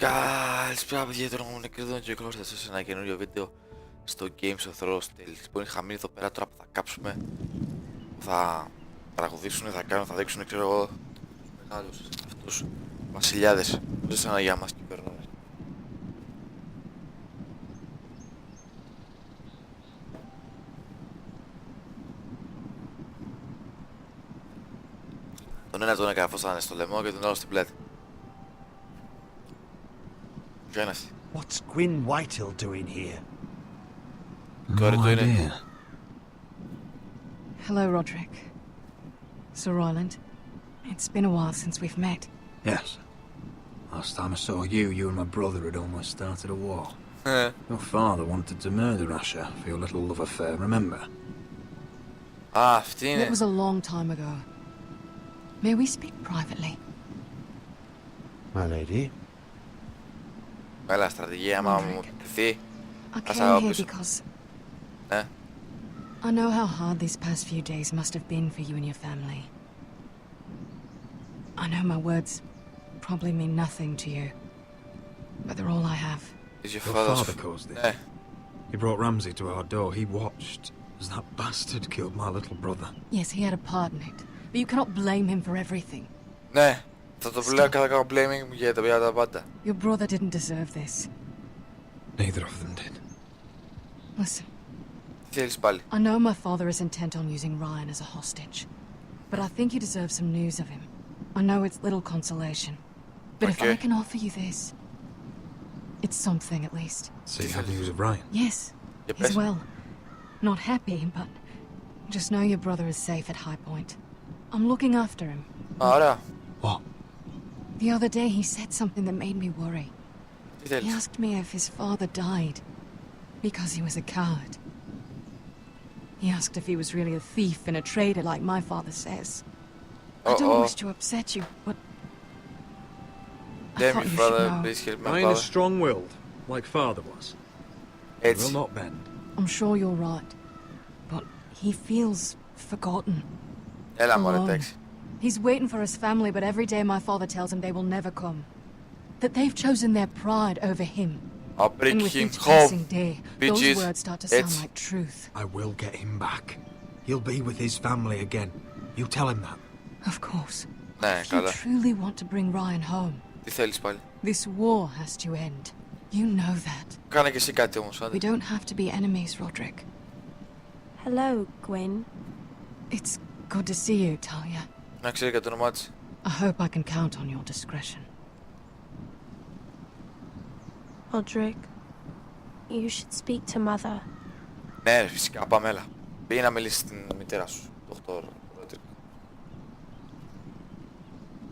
Καλησπέρα παιδιά, τώρα μου και εδώ και κλώστε σε ένα καινούριο βίντεο στο Games of Thrones Tales. Που είναι χαμηλή εδώ πέρα τώρα που θα κάψουμε, που θα παρακολουθήσουν, θα κάνουν, θα δείξουν, ξέρω εγώ, τους μεγάλους αυτούς βασιλιάδες που ζήσαν για μας και περνούν. Τον ένα τον έκανα φώσανε στο λαιμό και τον άλλο στην πλάτη. Ποιος What's Gwyn Whitehill doing here? No idea. Hello, Roderick. Sir Roland. It's been a while since we've met. Yes. Last time I saw you, you and my brother had almost started a war. Your father wanted to murder Asher for your little love affair, remember? Αυτή είναι. It was a long time ago. May we speak privately? My lady. Καλά στρατηγία, άμα μου τεθεί. I came here because I know how hard these past few days must have been for you and your family. I know my words probably mean nothing to you, but they're all I have. Is your father father's... caused this. He brought Ramsay to our door. He watched as that bastard killed my little brother. Yes, he had a part in it, but you cannot blame him for everything. Ναι, θα το λέω κατά κάνω blaming για τα πάντα. Your brother didn't deserve this. Neither of them did. Listen. Τι θέλεις πάλι? I know my father is intent on using Ryan as a hostage, but I think you deserve some news of him. I know it's little consolation, but if I can offer you this, it's something at least. So you have news of Ryan? Yes, he's well. Not happy, but just know your brother is safe at High Point. I'm looking after him. Ωραία. What? The other day he said something that made me worry. Τι θέλεις? He asked me if his father died because he was a coward. He asked if he was really a thief and a traitor like my father says. I don't wish to upset you, but I thought you should know. Please help my Ryan is father. strong-willed, like father was. He Έτσι. will not bend. I'm sure you're right, but he feels forgotten. Έλα μωρέ, Alone. εντάξει. He's waiting for his family, but every day my father tells him they will never come. That they've chosen their pride over him. I'll bring And with him each home, passing day, bitches. those words start to sound Έτσι. like truth. I will get him back. He'll be with his family again. You tell him that. Of course. Ναι, If you καλά. truly want to bring Ryan home, Τι θέλεις πάλι? this war has to end. You know that. Κάνε και εσύ κάτι όμως, άντε. We don't have to be enemies, Roderick. Hello, Gwyn. It's good to see you, Talia. Να ξέρει και το όνομά της. I hope I can count on your discretion. Roderick, you should speak to Mother. Ναι, ρε, φυσικά, πάμε, έλα. Πήγε να μιλήσεις στην μητέρα σου, δόκτωρ Ρότρικ.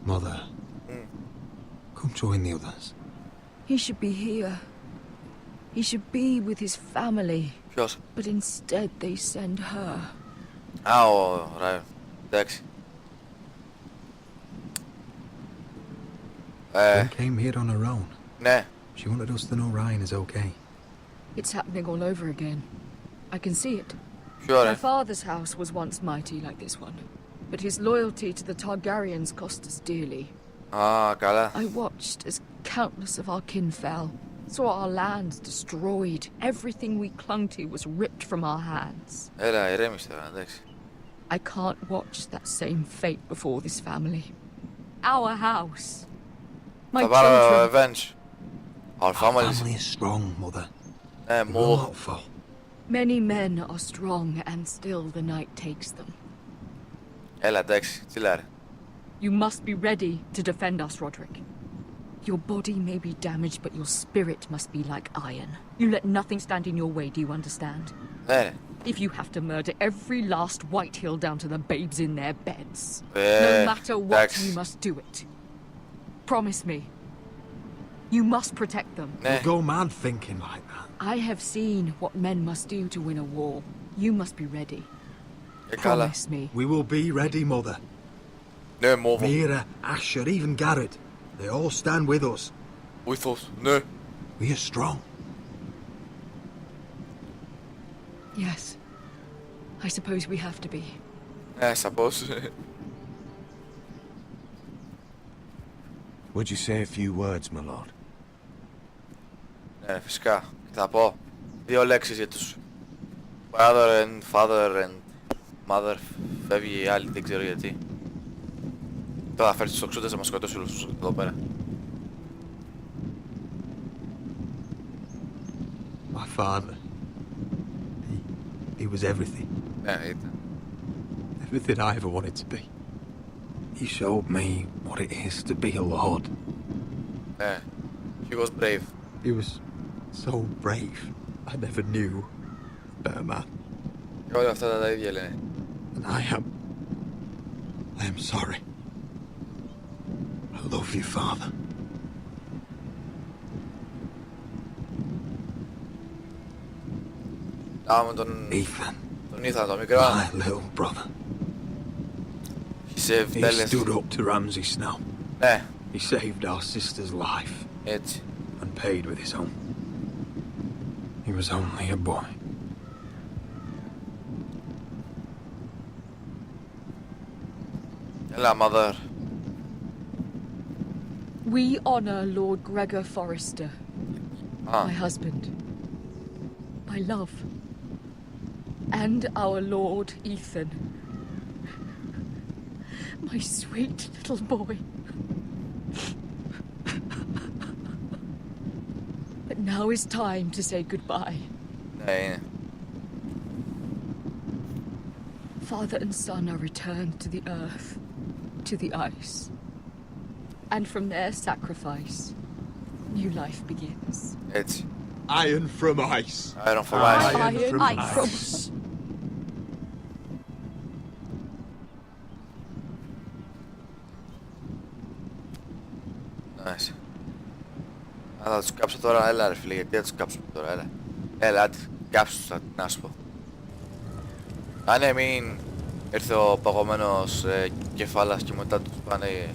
Mother. Come join the others. He should be here. He should be with his family. Ποιος? But instead they send her. Α, ο Ράιον. Εντάξει. She came here on her own. Ναι. She wanted us to know Ryan is okay. It's happening all over again. I can see it. Ποιο My ρε? father's house was once mighty like this one. But his loyalty to the Targaryens cost us dearly. Α, καλά. I watched as countless of our kin fell. Saw our lands destroyed. Everything we clung to was ripped from our hands. Έλα, ηρέμησε τώρα, εντάξει. I can't watch that same fate before this family. Our house. My Θα πάρω children. revenge. Our Our family. family is strong, Mother. Ναι, We will μου. not fall. Many men are strong and still the night takes them. Έλα, εντάξει, τσίλα ρε. You must be ready to defend us, Roderick. Your body may be damaged, but your spirit must be like iron. You let nothing stand in your way, do you understand? Ναι ρε. If you have to murder every last Whitehill down to the babes in their beds. No matter what, εντάξει. you must do it. Promise me. You must protect them. Ναι. You go mad thinking like that. I have seen what men must do to win a war. You must be ready. Καλά. Promise me. We will be ready, Mother. Ναι, μόβο. Mira, Asher, even Garrett. They all stand with us. With us. Ναι. We are strong. Yes. I suppose we have to be. Ναι, suppose. Would you say a few words, my lord? Φυσικά. Και θα πω 2 λέξεις για τους brother and father and mother. Φεύγει η άλλη, δεν ξέρω γιατί. Τώρα θα φέρει τους οξύτες να μας σκοτώσει όλους εδώ πέρα. My father. He was everything. Ναι, ήταν. Everything I ever wanted to be. He showed me what it is to be a lord. Ναι. He was brave. He was so brave. I never knew a better man. Και όλα αυτά τα ίδια λένε. And I am sorry. I love you, father. Άμε τον Ethan. Τον Ethan, τον μικρό. My little brother. He saved He Dallas. stood up to Ramsay Snow. Ναι, He saved our sister's life έτσι. and paid with his own. He was only a boy. Έλα, mother. We honor Lord Gregor Forrester, Α, my husband, my love, and our Lord Ethan, my sweet little boy. But now is time to say goodbye. ναι, είναι. Father and son are returned to the earth, to the ice. And from their sacrifice, new life begins. Έτσι. Iron from ice. Iron for ice. Iron from ice. Nice. Α, θα τους κάψω τώρα, έλα ρε φίλε, γιατί θα τους κάψουμε τώρα, έλα. Έλα, άντε, κάψου τους, να σου πω. Αν ναι, μην έρθει ο παγωμένος κεφάλας και μετά τους πάνε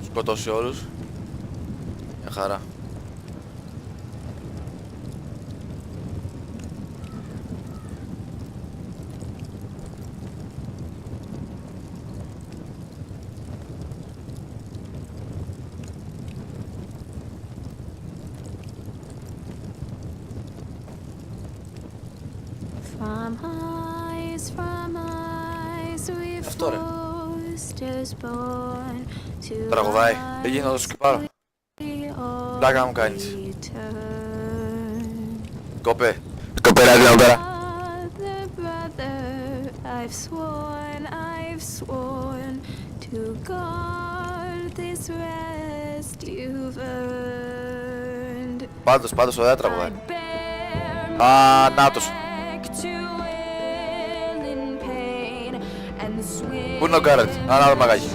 σκοτώσει όλους. Μια χαρά. From eyes we've Αυτό ρε. posters born to Τραγουδάει. Δεν γίνεται να το σκυπάρω. Πλάκα μου κάνεις. Κόπε. Σκοπεράκι εδώ πέρα. Brother, I've sworn to guard this rest you've earned. Πάντως, ωραία τραγουδάει. I'd bear Α, νάτος. back to wail in pain and swim. Πού είναι ο Γκάρετ, ανά το μαγάκι.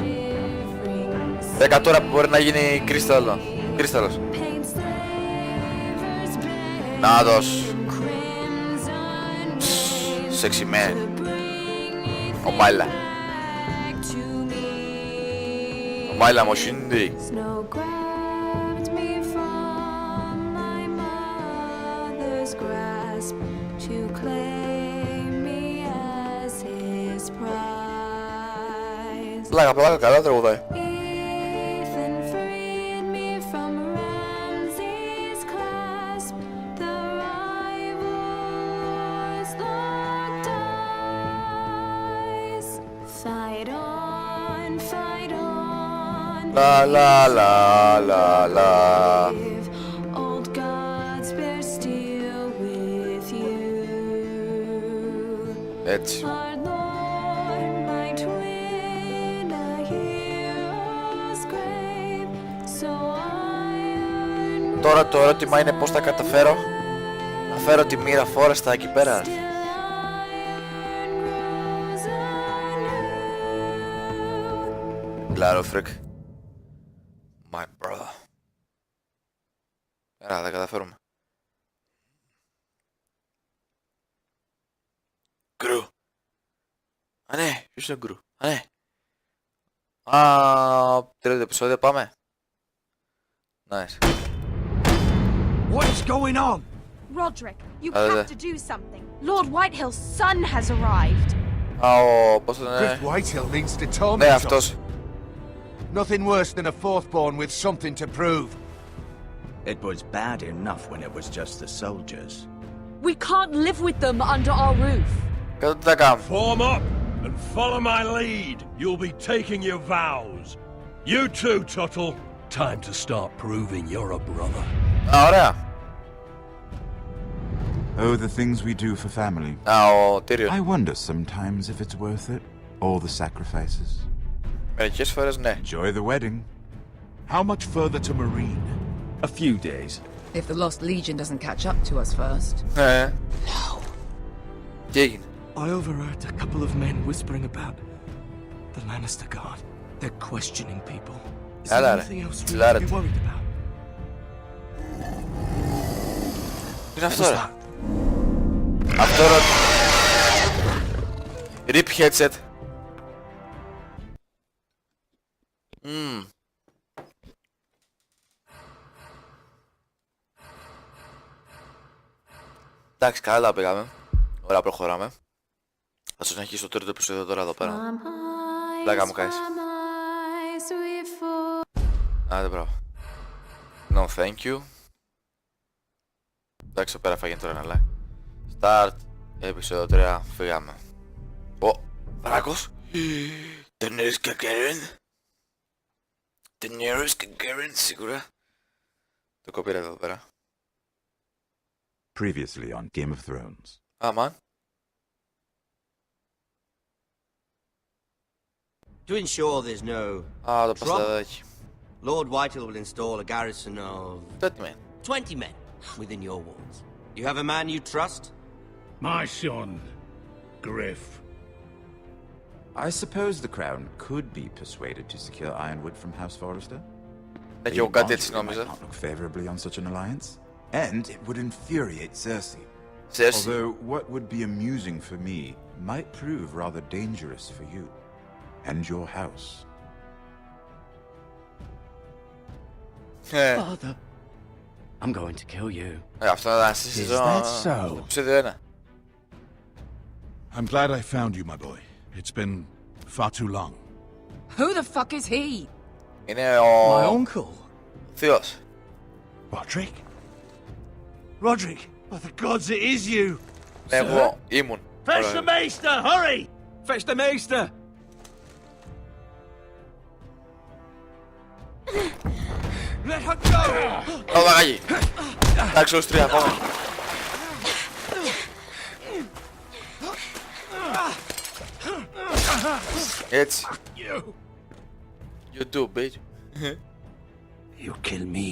10 τώρα που μπορεί να γίνει κρίσταλος. Paint slavers bear Νάτος. crimson Sexy man. bring Ο Μάιλα. back to me. Ο Μάιλα Μοσίντι. Snow grabbed me from my mother's grasp to claim me as his prize. Πλάκα, καλά τραγουδάει. Ethan freed me from Ramsay's clasp. The rivals locked eyes. Fight on, fight on. La. Old gods bear steel with you. Έτσι. Our Lord might win a hero's grave, so iron Τώρα το ερώτημα είναι πώς θα καταφέρω να φέρω τη μοίρα φόρεστα εκεί πέρα. still iron grows anew. Κλάρο φρικ. My brother. Έλα, θα καταφέρουμε. Γκρου. Α, ναι, ποιος είναι ο Γκρου. Α, ναι. Α, τρίτο επεισόδιο, πάμε. Nice. What's going on? Roderick, you Uh, have to do something. Lord Whitehill's son has arrived. Α, πώς το λένε. Griff Whitehill means to torment Ναι, us. αυτός. Nothing worse than a fourth born with something to prove. It was bad enough when it was just the soldiers. We can't live with them under our roof. Κάτω τι θα κάνουμε. Form up and follow my lead. You'll be taking your vows. You too, Tuttle. Time to start proving you're a brother. Α, ωραία. Oh, the things we do for family. Α, ο Τύριο. I wonder sometimes if it's worth it. All the sacrifices. Μερικές φορές ναι. Enjoy the wedding. How much further to Marine? A few days. If the Lost Legion doesn't catch up to us first. Ναι. Τι έγινε? I overheard a couple of men whispering about the Lannister Guard. They're questioning people. Is there anything else we need to be worried about? Τι είναι αυτό, ρε? Αυτό, ρε. Rip headset. Εντάξει, καλά πήγαμε. Ωραία, προχωράμε. Θα συνεχίσω το τρίτο επεισόδιο τώρα εδώ πέρα. Πλάκα μου κάνεις. Άντε, μπράβο. No, thank you. Εντάξει, εδώ πέρα θα γίνει τώρα ένα like. Start, επεισόδιο 3, φύγαμε. Ω, βράκος. Daenerys Targaryen. Daenerys Targaryen, σίγουρα. Το copyright εδώ πέρα. Previously on Game of Thrones. Αμάν. To ensure there's no Α, το trouble, πασταδάκι. Lord Whitehill will install a garrison of 20 men. 20 men within your walls. You have a man you trust? My son, Griff. I suppose the crown could be persuaded to secure Ironwood from House Forrester. Έχει εγώ κάτι έτσι νόμιζα. Might not look favorably on such an alliance. And it would infuriate Cersei. Cersei. Although what would be amusing for me might prove rather dangerous for you and your house. Father, I'm going to kill you. Αυτό ήταν στη σεζόν. Επεισόδιο 1. I'm glad I found you, my boy. It's been far too long. Who the fuck is he? Είναι ο... My uncle. Θείος. Roderick? Roderick! By the gods, it is you! Εγώ ήμουν. Fetch the maester, hurry! Fetch the maester! Let her go! Ω, δαγάγι. Εντάξει, ως 3, πάμε. Έτσι. You do, bitch. You kill me,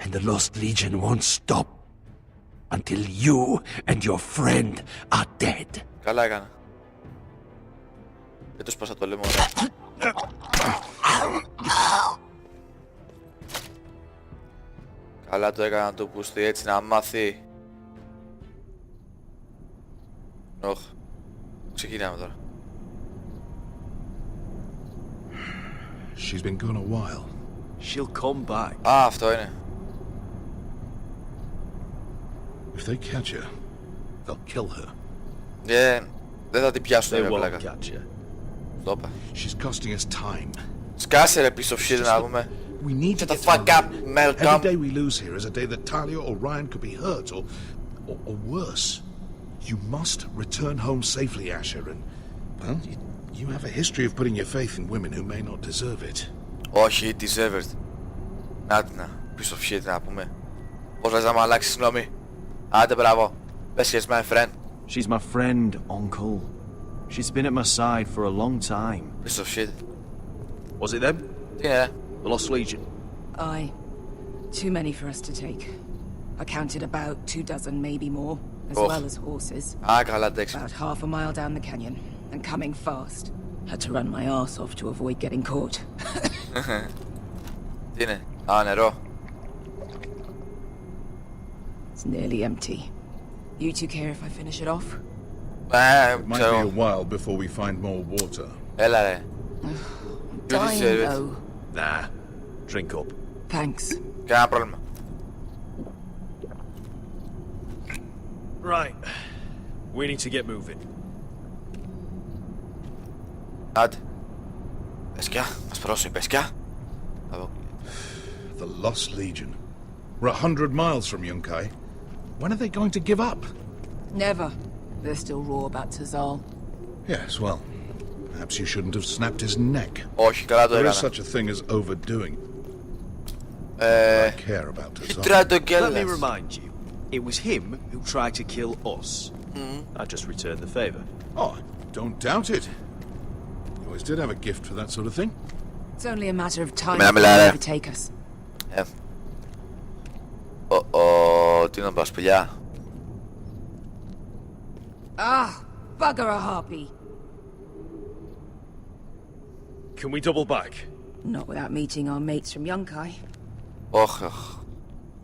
and the Lost Legion won't stop until you and your friend are dead. Καλά έκανα. Δεν το σπάσα το λαιμό, ναι. Καλά το έκανα το πούστη έτσι να μάθει. Οχ. Ξεκινάμε τώρα. She's been gone a while. She'll come back. Α, αυτό είναι. If they catch her, they'll kill her. Δεν θα την πιάσουν, They ρε won't πλάκα. catch you. Το είπα. She's costing us time. Σκάσε ρε πίσω shit να πούμε. We need to Shut the get fuck to up, Marine. Malcolm. Every day we lose here is a day that Talia or Ryan could be hurt, or worse. You must return home safely, Asher, and, well, you have a history of putting your faith in women who may not deserve it. Όχι, deserved. Να την να, πίσω shit να πούμε. Πώς λες να μου αλλάξεις γνώμη. Άντε μπράβο. Πες και my friend. She's my friend, uncle. She's been at my side for a long time. Πίσω shit. Was it them? Τι είναι ρε. The Lost Legion? Aye. Too many for us to take. I counted about 24, maybe more, as Oh. well as horses. Α, καλά εντάξει. About half a mile down the canyon, and coming fast. Had to run my arse off to avoid getting caught. Τι είναι. Α, νερό. It's nearly empty. You two care if I finish it off? It might be a Ξέρω. while before we find more water. Έλα ρε. You Dying deserve it. though. Nah. Drink up. Thanks. Κανένα πρόβλημα. Right. We need to get moving. Άντε. Πεσκιά. Μας πρόσεχε πεσκιά. The Lost Legion. We're 100 miles from Yunkai. When are they going to give up? Never. They're still raw about Tazal. Yes, well, perhaps you shouldn't have snapped his neck. Όχι, καλά το There έκανα. is such a thing as overdoing. I care about Tazal. Let me remind you, it was him who tried to kill us. I just returned the favor. Oh, don't doubt it. You always did have a gift for that sort of thing. It's only a matter of time Μιλάμε, before they λάρε. overtake us. Τι να πας, πηλιά. Ah, bugger a harpy. Can we double back? Not without meeting our mates from Yunkai. Όχι, όχι.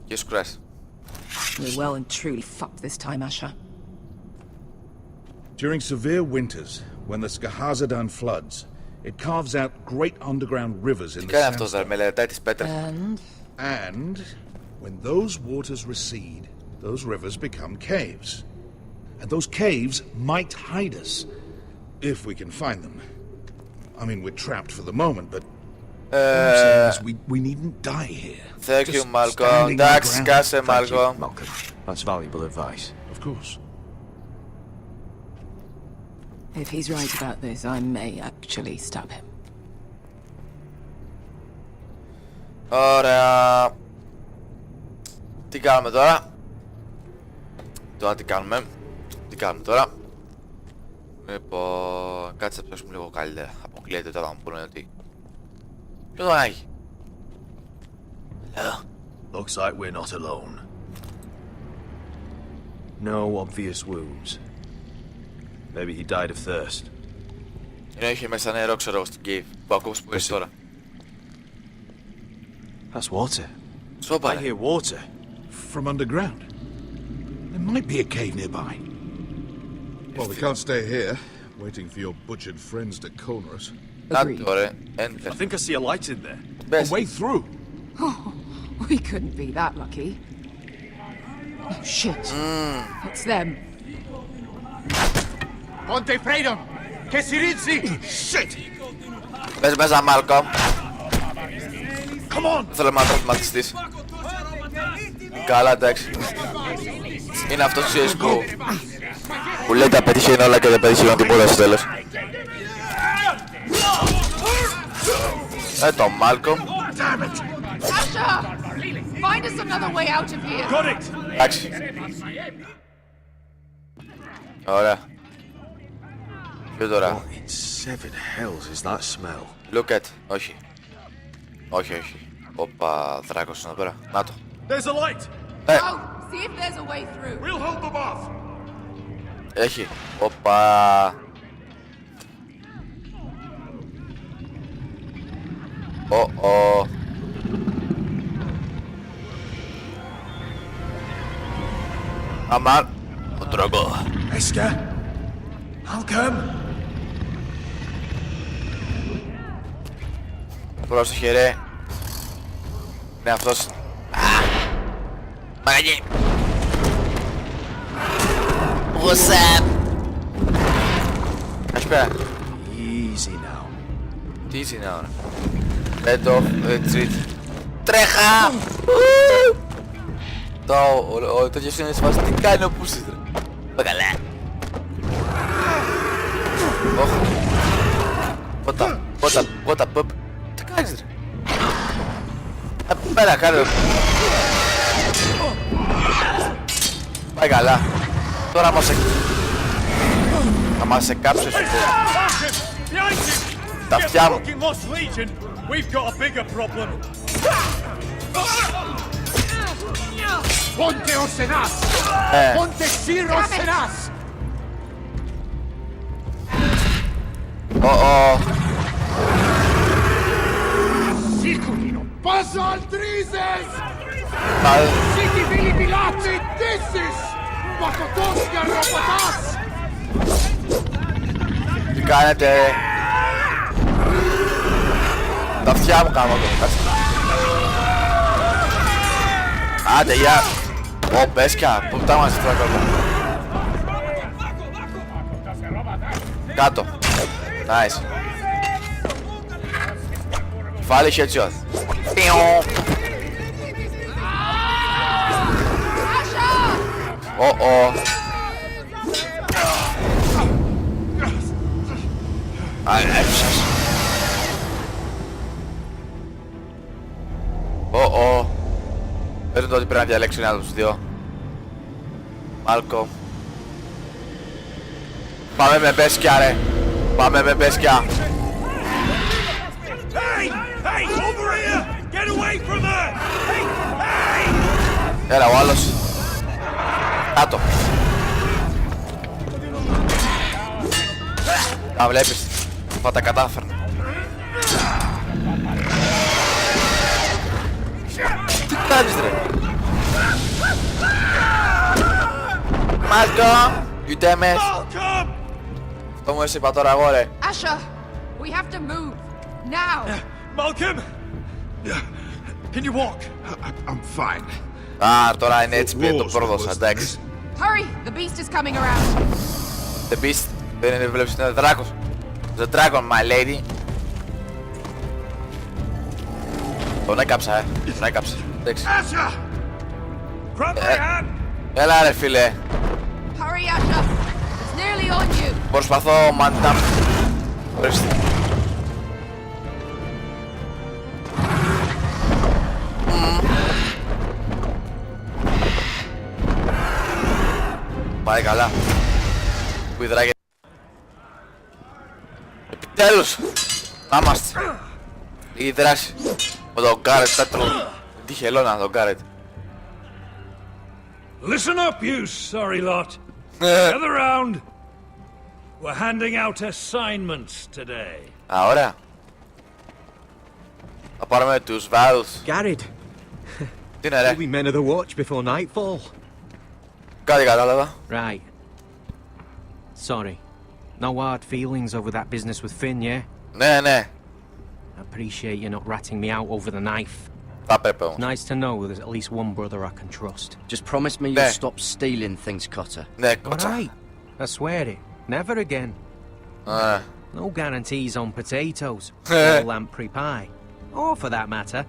Jesus Christ. We're well and truly fucked this time, Asher. During severe winters, when the Skahazadan floods, it carves out great underground rivers in Τι the κάνει αυτός, ρε, sandstone. μελετάει τις πέτρες. And when those waters recede, those rivers become caves. And those caves might hide us, if we can find them. I mean, we're trapped for the moment, but what I'm saying is we needn't die here. Thank you, Just Malcolm. standing the Εντάξει, ground. κάσε, Thank you, Malcolm. Malcolm. That's valuable advice. Of course. If he's right about this, I may actually stab him. Ωραία. Τι κάνουμε τώρα? Τώρα τι κάνουμε? Τι κάνουμε τώρα? Λοιπόν, κάτσε να πιάσουμε λίγο καλύτερα. Αποκλείεται τώρα να μου πούνε ότι... Ποιο το έχει? Looks like we're not alone. No obvious wounds. Maybe he died of thirst. Είναι είχε μέσα νερό, ξέρω εγώ, στην cave που ακούς που είσαι τώρα. That's water. Σώπα, I hear water. From underground. There might be a cave nearby. Well, we can't stay here, waiting for your butchered friends to corner us. Agreed. I think I see a light in there. A way through. Oh, we couldn't be that lucky. Oh, shit. It's them. Ponte freedom! Che si rizzi! Shit! Μπες μέσα, Μάλκομ. Come on! Δεν θέλω να τραυματιστείς. Καλά, εντάξει. Είναι αυτός ο CSGO που λέει τα πετύχαινε όλα και δεν πετύχαινε τίποτα στο τέλος. Το Μάλκομ. Asher! Find us another way out of here! Got it! Εντάξει. Ωραία. Και τώρα. What in seven hells is that smell? Look at. Όχι. Όχι, όχι. Όπα, δράκος είναι εδώ πέρα. Να το. There's a light! Oh, see if there's a way through. We'll hold them off! Έχει. Όπα. Ω. Αμάν. Ο τρόπο. Eska? Malcolm? Πρόσεχε, ρε. Είναι αυτός. Μαγαγί. What's up? Καλησπέρα. Easy now. Τι είσαι now, ρε? Head off, retreat. Τρέχα! Ο τέτοιος είναι σε φάση, τι κάνει ο Πούσης, ρε? Πα καλά. Πότα, ποπ. Τι κάνεις, ρε? Πέρα, κάνε. Πάει καλά. Τώρα θα μας εκάψει σου. Τα αυτιά μου. Ponte Orsenas! Ponte Sir Orsenas! Sicurino! Passa al Trises! Siti Vili Pilati Dissis! Pakotoski Arropatas! Τι κάνετε, ρε? Τα αυτιά μου κάνω εδώ. Άντε, γεια. Ω, πέσκια. Πού τα μας τώρα κάτω. Κάτω. Nice. Φάλει headshot. Έψας. Παίρνω το ότι πρέπει να διαλέξω ένα από τους δύο. Μάλκο. Πάμε με μπέσκια ρε. Πάμε με μπέσκια. Έλα ο άλλος. Κάτω. Να βλέπεις. Θα τα κατάφερνα. Τι κάνεις ρε. Μάλκο. Γιουτέμες. Αυτό μου είπα τώρα εγώ ρε. Asher, we have to move. Now. Malcolm! Can you walk? I'm fine. Α, τώρα είναι έτσι πήρε το πρόδωσα, εντάξει. Hurry, the beast is coming around. The beast. Δεν είναι βλέπεις, είναι δράκος. The dragon, my lady. Τον έκαψα, τον έκαψα. Εντάξει. Έλα ρε φίλε. Hurry, Asher. It's nearly on you. Προσπαθώ, μαντάμ. Ορίστε. Πάει καλά. Κουιδράκια. Επιτέλους. Να είμαστε. Λίγη δράση. Με τον Γκάρετ, τη χελώνα τον Γκάρετ. Listen up, you sorry lot. Gather round. We're handing out assignments today. Α, ωραία. Θα πάρουμε τους βάρους. Garrett. Τι είναι ρε. We'll be men of the watch before nightfall. Κάτι κατάλαβα. Right. Sorry. No hard feelings over that business with Finn, yeah? Ναι, ναι. I appreciate you not ratting me out over the knife. Θα πρέπει όμως. Nice to know there's at least one brother I can trust. Just promise me you'll stop stealing things, Cotter. Ναι, κότσα. Alright. I swear it. Never again. No guarantees on potatoes or lamprey pie. Or for that matter.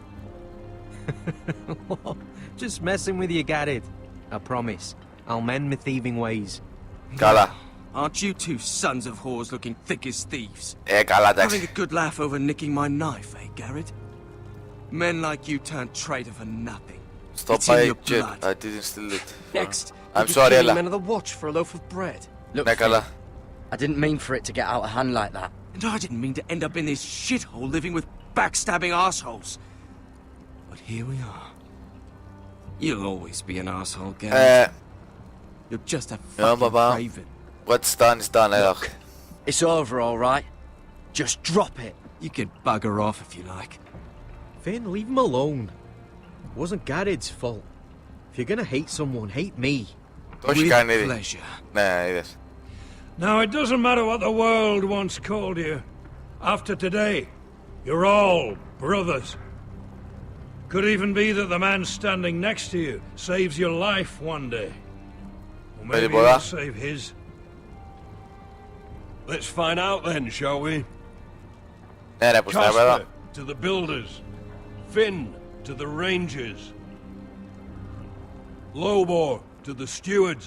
Just messing with you, Garrett. I promise. I'll mend my thieving ways. Καλά. Aren't you two sons of whores looking thick as thieves? Καλά, εντάξει. Having a good laugh over nicking my knife, eh, Garrett? Men like you turn traitor for nothing. Stop It's in by your Jet. blood. I didn't steal it. Next, I'm you're sorry, killing Ella. men of the watch for a loaf of bread. Look, Ναι, καλά. I didn't mean for it to get out of hand like that. And I didn't mean to end up in this shithole living with backstabbing assholes. But here we are. You'll always be an asshole, Garrett. You're just a fucking raven. What's done is done, Look, it's over, all right? Just drop it. You can bugger off if you like. Finn, leave him alone. It wasn't Garrett's fault. If you're gonna hate someone, hate me. Το έχει κάνει ήδη. Pleasure. Ναι, είδες. Now, it doesn't matter what the world once called you. After today, you're all brothers. Could even be that the man standing next to you saves your life one day. Or maybe you'll save his. Let's find out then, shall we? Ναι, ρε, πως θα έπαιρνα. Casper to the builders. Finn to the rangers. Lobor to the stewards.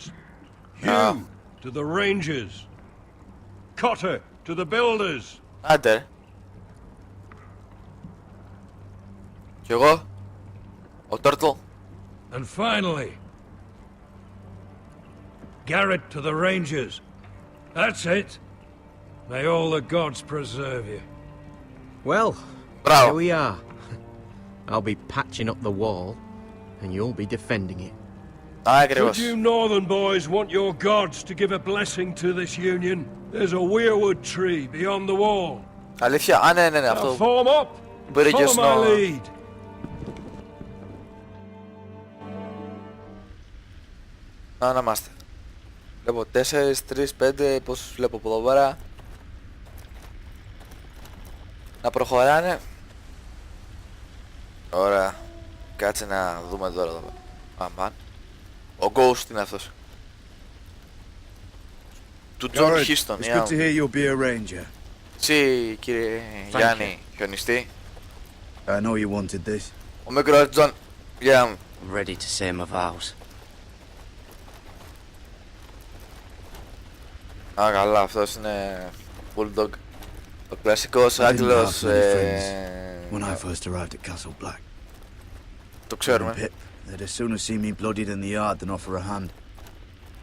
Hugh to the rangers. Cotter to the builders. Άντε ρε. Κι εγώ. Ο Turtle. And finally, Garrett to the rangers. That's it. May all the gods preserve you. Well, Bravo. here we are. I'll be patching up the wall, and you'll be defending it. Should you northern boys want your gods to give a blessing to this union, there's a weirwood tree beyond the wall. Αλήθεια, α, ναι, ναι, ναι, αυτό. Form up. Μπορεί και Follow my lead. Να είμαστε. Βλέπω 4, 3, 5, πόσους βλέπω από εδώ πέρα. Να προχωράνε. Ωραία. Κάτσε να δούμε τώρα εδώ πέρα. Αμάν. Ο Ghost είναι αυτός. Του John Huston. It's good to hear you'll be a ranger. Τσι, κύριε Γιάννη, χιονιστή. I know you wanted this. Ο μικρός John, γεια μου. I'm ready to say my vows. Α, καλά, αυτός είναι Bulldog. Ο κλασικός Άγγλος. When I first arrived at Castle Black. Το ξέρουμε. Pip, they'd as soon see me bloodied in the yard than offer a hand.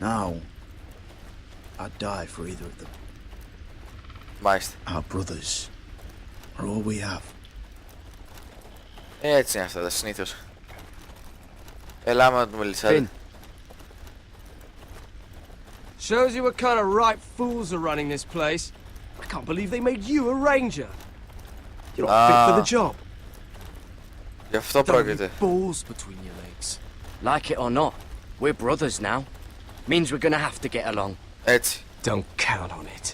Now, I'd die for either of them. Μάλιστα. Our brothers are all we have. Έτσι είναι αυτά τα συνήθως. Έλα άμα του Μελισσάδη. Shows you what kind of ripe fools are running this place. I can't believe they made you a ranger. You're not fit for the job. Γι' αυτό πρόκειται. Balls between your legs. Like it or not, we're brothers now. Means we're gonna have to get along. Έτσι. Don't count on it.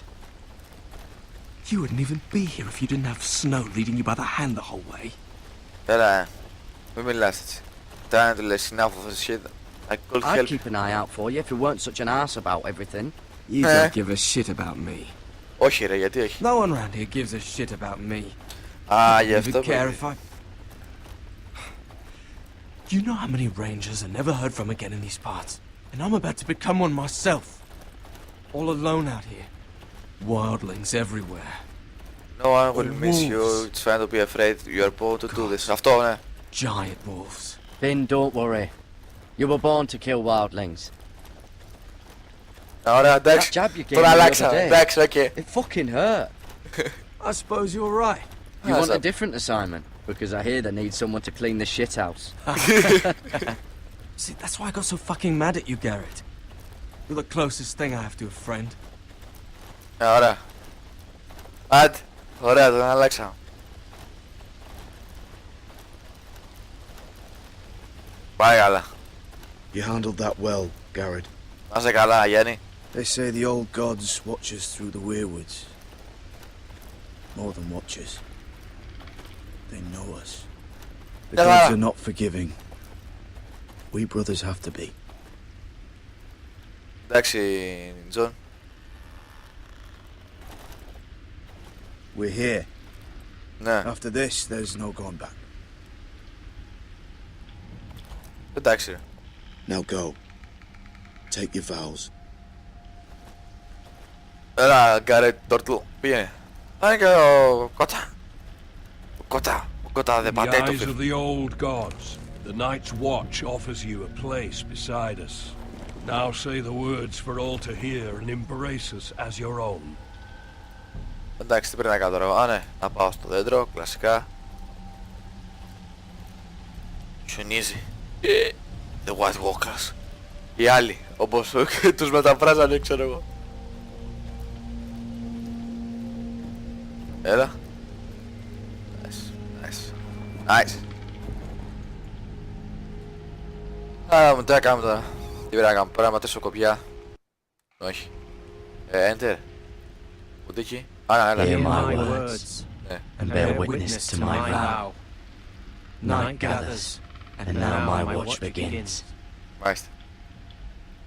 You wouldn't even be here if you didn't have Snow leading you by the hand the whole way. Έλα, μην μιλάς έτσι. Τάνε του λες συνάφοφος shit. I'd keep an eye out for you if you weren't such an arse about everything. You don't give a shit about me. Όχι ρε, γιατί όχι. No one around here gives a shit about me. Α, γι' αυτό care if I... You know how many rangers are never heard from again in these parts? And I'm about to become one myself. All alone out here. Wildlings everywhere. No one will miss you. It's fine to be afraid. You are born to do this. Αυτό, ναι. Giant wolves. Finn, don't worry. You were born to kill wildlings. Ωραία, εντάξει. Τώρα αλλάξαμε. Εντάξει, οκ. It fucking hurt. I suppose you're right. You want a different assignment? Because I hear they need someone to clean the shit house. See, that's why I got so fucking mad at you, Garrett. You're the closest thing I have to a friend. Ωραία. Άντε. Ωραία, τον αλλάξαμε. Πάει καλά. You handled that well, Garrett. Να είσαι καλά, Γιάννη. They say the old gods watch us through the weirwoods. More than watch us. They know us. The gods are not forgiving. We brothers have to be. Εντάξει, Τζον. We're here. Ναι. After this, there's no going back. Εντάξει. Now go. Take your vows. Έλα, Γκάρετ, Τόρτλ, πήγαινε. Πάνε και ο Κότα. Ο Κότα δεν πατάει το eyes of the old gods, the Night's Watch offers you a place beside us. Now say the words for all to hear and embrace us as your own. Εντάξει, τι πρέπει να κάνω τώρα. Α, ναι, να πάω στο δέντρο, κλασικά. Χιονίζει. The White Walkers. Οι άλλοι, όπως τους μεταφράζανε, ξέρω εγώ. Έλα. Nice. Άρα μου τι να κάνουμε τώρα. Τι πρέπει να κάνουμε, πρέπει να ματήσω κοπιά. Όχι. Enter. Ούτε εκεί. Άρα, έλα. Hear my words and bear witness to my vow. Night gathers and now my watch begins. Μάλιστα.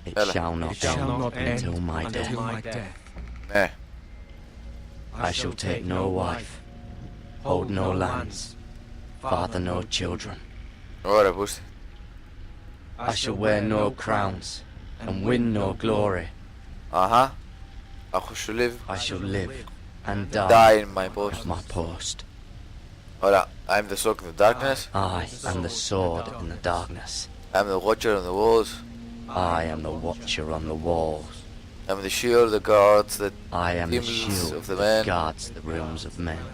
It shall not end until my death. Ναι. I shall take no wife, hold no lands, father no children. Ωραία, πούστη. I shall wear no crowns and win no glory. Αχα. I shall live. I shall live and Die in my post. at my post. Ωραία. I am the sword in the darkness. I am the sword in the darkness. I am the watcher on the walls. I am the watcher on the walls. I am the shield that guards the I am the limbs shield of the men. that guards the rooms of men.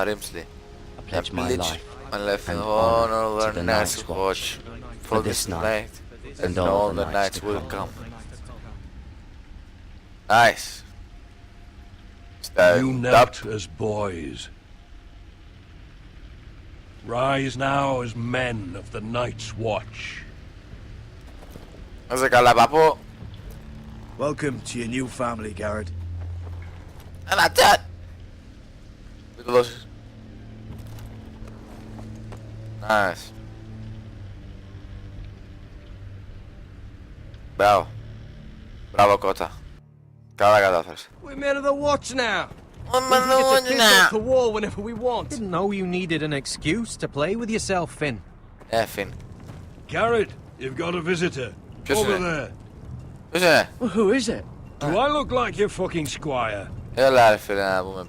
Rimsley. I pledge my life my life and and honor honor to the the night's Night's watch for this night and all the nights will come. Nice. You knelt as boys. Rise now as men of the Night's Watch. Να είσαι καλά, παππού. Welcome to your new family, Garrett. Έλα, τσάτ. Μην το δώσεις. Nice. Μπράβο. Μπράβο, Κότα. Καλά κατάφερες. We're men of the watch now. Men of the watch now. To war whenever we want. Didn't know you needed an excuse to play with yourself, Finn. Finn. Garrett, you've got a visitor. Ποιος Over είναι? there. Ποιος είναι? Well, who is it? Do I look like your fucking squire? Έλα ρε φίλε να πούμε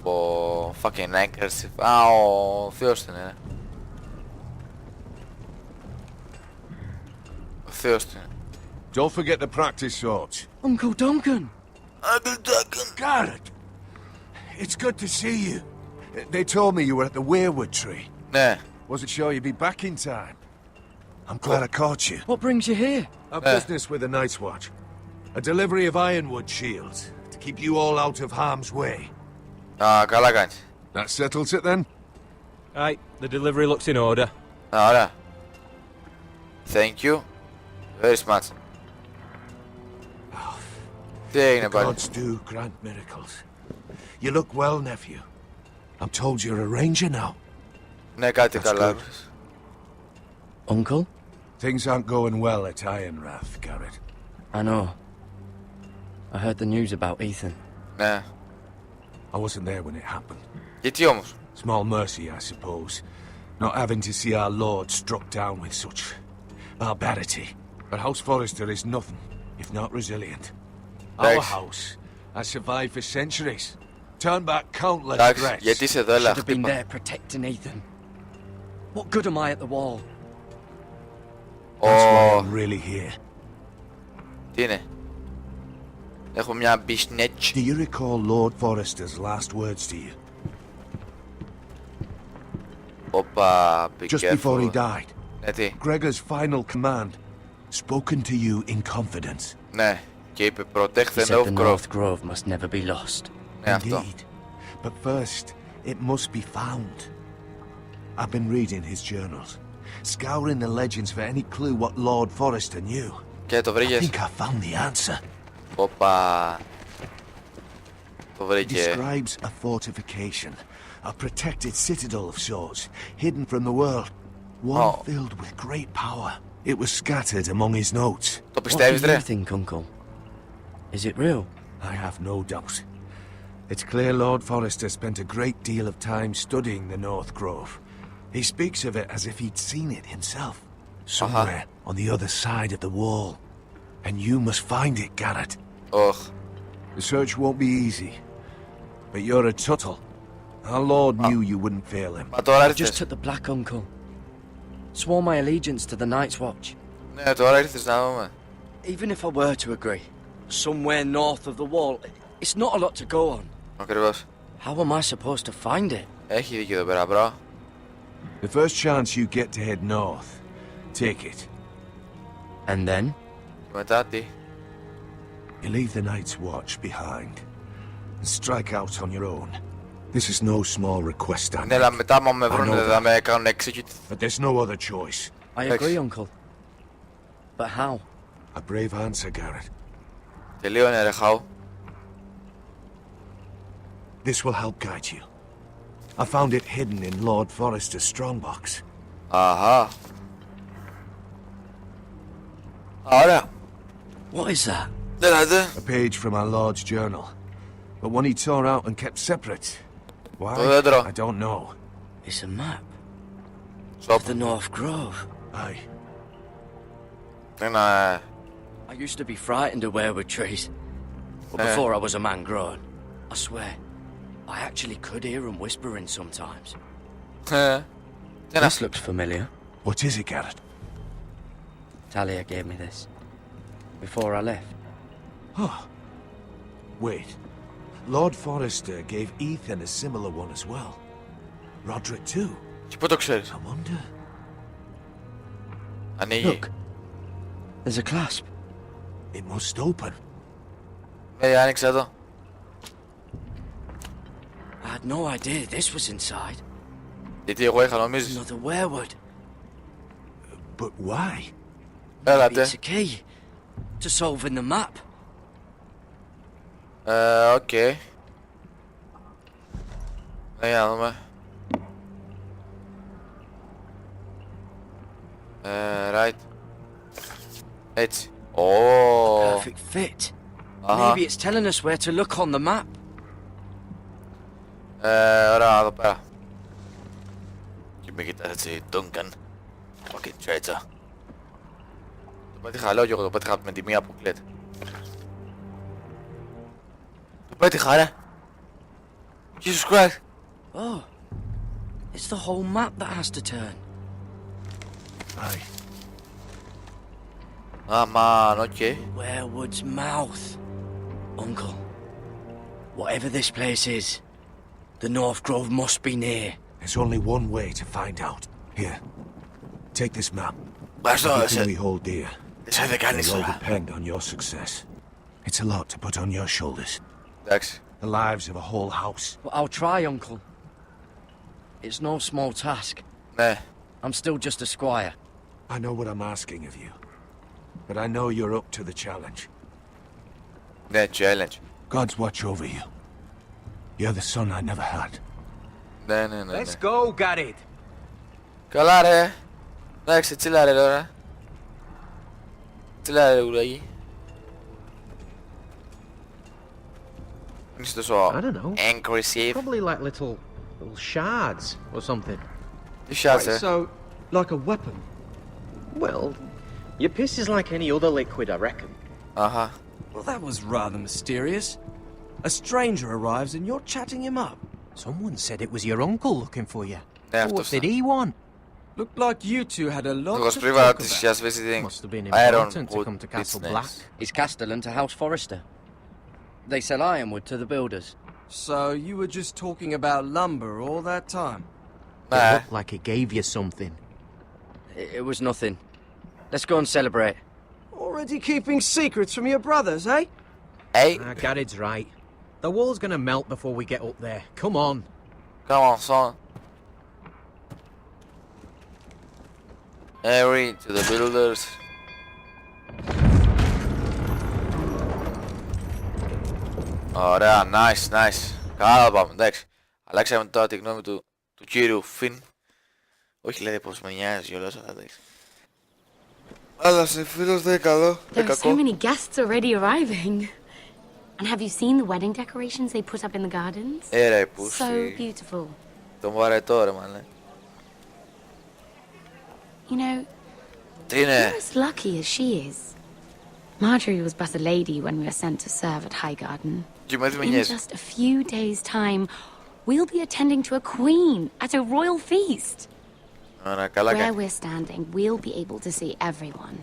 πω fucking aggressive. Α, ο θείος του είναι. Ο θείος του είναι. Don't forget to practice swords. Uncle Duncan! Uncle Duncan! Garrett! It's good to see you. They told me you were at the weirwood tree. Ναι. Wasn't sure you'd be back in time. I'm glad I caught you. What brings you here? A business with the Night's Watch. A delivery of ironwood shields to keep you all out of harm's way. Α, καλά κάνεις. That settles it then? Aye, the delivery looks in order. Α, ωραία. Thank you. Very smart. Τι έγινε πάλι? Gods do grant miracles. You look well, nephew. I'm told you're a ranger now. Ναι, κάτι καλά. Uncle? Things aren't going well at Ironrath, Garrett. I know. I heard the news about Ethan. Ναι. I wasn't there when it happened. Γιατί όμως? Small mercy, I suppose. Not having to see our lord struck down with such barbarity. But House Forrester is nothing, if not resilient. Our house has survived for centuries. Turned back countless threats. Γιατί είσαι εδώ, έλα, Should have been χτύπα. there protecting Ethan. What good am I at the wall? That's why I'm really here. Τι είναι? Έχω μια μπισνέτς. Do you recall Lord Forrester's last words to you? Όπα, be Just careful. before he died. Ναι, τι? Gregor's final command, spoken to you in confidence. Ναι, και είπε protect He the said the North Grove. North Grove must never be lost. Ναι, αυτό. Indeed. But first, it must be found. I've been reading his journals, scouring the legends for any clue what Lord Forrester knew. Και το I βρήκες? think I found the answer. Όπα. Το It βρήκε. describes a fortification, a protected citadel of sorts, hidden from the world, one filled with great power. It was scattered among his notes. Το What πιστεύεις, do ρε? you think, Uncle? Is it real? I have no doubt. It's clear Lord Forrester spent a great deal of time studying the North Grove. He speaks of it as if he'd seen it himself, somewhere on the other side of the wall. And you must find it, Garrett. Ωχ. The search won't be easy, but you're a Tuttle. Our Lord knew you wouldn't fail him. Μα τώρα I just ήρθες. took the black, Uncle. Swore my allegiance to the Night's Watch. Ναι, τώρα ήρθες να δούμε. Even if I were to agree, somewhere north of the wall, it's not a lot to go on. Ακριβώς. How am I supposed to find it? Έχει δίκιο εδώ πέρα, μπρο. The first chance you get to head north, take it. And then? Μετά τι? You leave the Night's Watch behind and strike out on your own. This is no small request, I Ναι, αλλά μετά άμα με I know βρούνε θα that. με κάνουν execute. But there's no other choice. I agree, Uncle. But how? A brave answer, Garrett. Τελείωνε ρε χάου. This will help guide you. I found it hidden in Lord Forrester's strongbox. Αχα. Ωραία. What is that? Δηλαδή. A page from our Lord's journal. But one he tore out and kept separate. Why? I don't know. It's a map. Of the North Grove. Aye. Ένα... I used to be frightened of weirwood trees. But before I was a man grown, I swear, I actually could hear them whispering sometimes. This looks familiar. What is it, Garrett? Talia gave me this. Before I left. Oh. Wait. Lord Forrester gave Ethan a similar one as well. Roderick too. Και πού το ξέρεις? I wonder. Ανοίγει. Look. There's a clasp. It must open. Άνοιξε εδώ. I had no idea this was inside. Γιατί εγώ είχα νομίζεις. Another weirwood. But why? Έλα, Maybe τε. it's a key to solving the map. Οκ. Για να δούμε. Right. Έτσι. Perfect fit. Maybe it's telling us where to look on the map. Ωραία, εδώ πέρα. Και με κοιτάς έτσι, Duncan. Fucking traitor. Το πέτυχα, λέω και εγώ, το πέτυχα με τη μία που κλαίτε. Με τη χαρά. Jesus Christ. Oh, it's the whole map that has to turn. Aye. Ah, man, okay. Werewood's mouth. Uncle, whatever this place is, the North Grove must be near. There's only one way to find out. Here, take this map. Everything we hold dear. It'll all depend on your success. It's a lot to put on your shoulders. The lives of a whole house. But I'll try, Uncle. It's no small task. Nah. I'm still just a squire. I know what I'm asking of you. But I know you're up to the challenge. The challenge. God's watch over you. You're the son I never had. Ναι. Let's go, Garrett. Καλά ρε. Εντάξει, τσίλα ρε τώρα. Τσίλα ρε ουραγί. Είσαι τόσο I don't know. aggressive. Probably like little shards or something. Τι shards, Right, so, like a weapon? Well, your piss is like any other liquid, I reckon. Uh-huh. Well, that was rather mysterious. A stranger arrives and you're chatting him up. Someone said it was your uncle looking for you. Yeah, So what did he want? Looked like you two had a lot Because to priva talk της about. just visiting Must have been iron important to wood come to Castle business. Black. It's Castellan to House Forrester. They sell ironwood to the builders. So you were just talking about lumber all that time? It looked like he gave you something. It was nothing. Let's go and celebrate. Already keeping secrets from your brothers, eh? Hey. Garrett's right. The wall's gonna melt before we get up there. Come on. Come on, son. Harry to the builders. Ωραία, nice. Καλά πάμε, εντάξει. Αλλάξαμε τώρα τη γνώμη του κύριου Φιν. Όχι λέει πως με νοιάζει όλος, αλλά εντάξει. Αλλά σε φίλος δεν είναι καλό, There are so many guests already arriving. And have you seen the wedding decorations they put up in the gardens? Ρε πούσι. So beautiful. Το βαρετό ρε μάλλον. You know, Τι είναι? you're as lucky as she is. Marjorie was but a lady when we were sent to serve at Highgarden. Και με In θυμηνιές. just a few days' time, we'll be attending to a queen at a royal feast. Ωραία, καλά Where κάνει. we're standing, we'll be able to see everyone.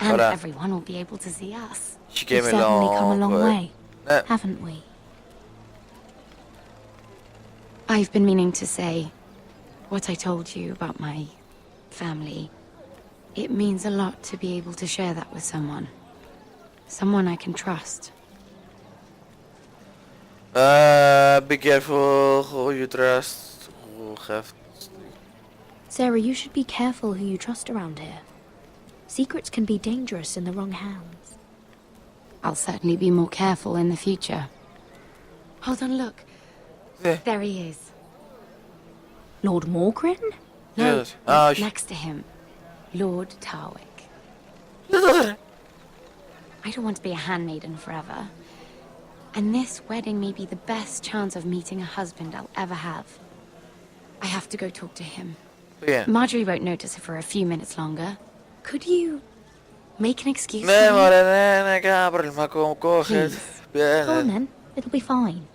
And Ωραία. everyone will be able to see us. She We've came certainly along, come a long but- way, haven't we? I've been meaning to say what I told you about my family. It means a lot to be able to share that with someone. Someone I can trust. Be careful who you trust. Who have... Sarah, you should be careful who you trust around here. Secrets can be dangerous in the wrong hands. I'll certainly be more careful in the future. Hold on, look. There he is. Lord Morgrin? No, Yes. Ah, next to him. Lord Tarwick. I don't want to be a handmaiden forever. And this wedding may be the best chance of meeting a husband I'll ever have. I have to go talk to him. Yeah. Marjorie won't notice it for a few minutes longer. Could you make an excuse Ναι, for me? μωρέ, ναι, κανένα πρόβλημα, go ahead. Come on then, it'll be fine.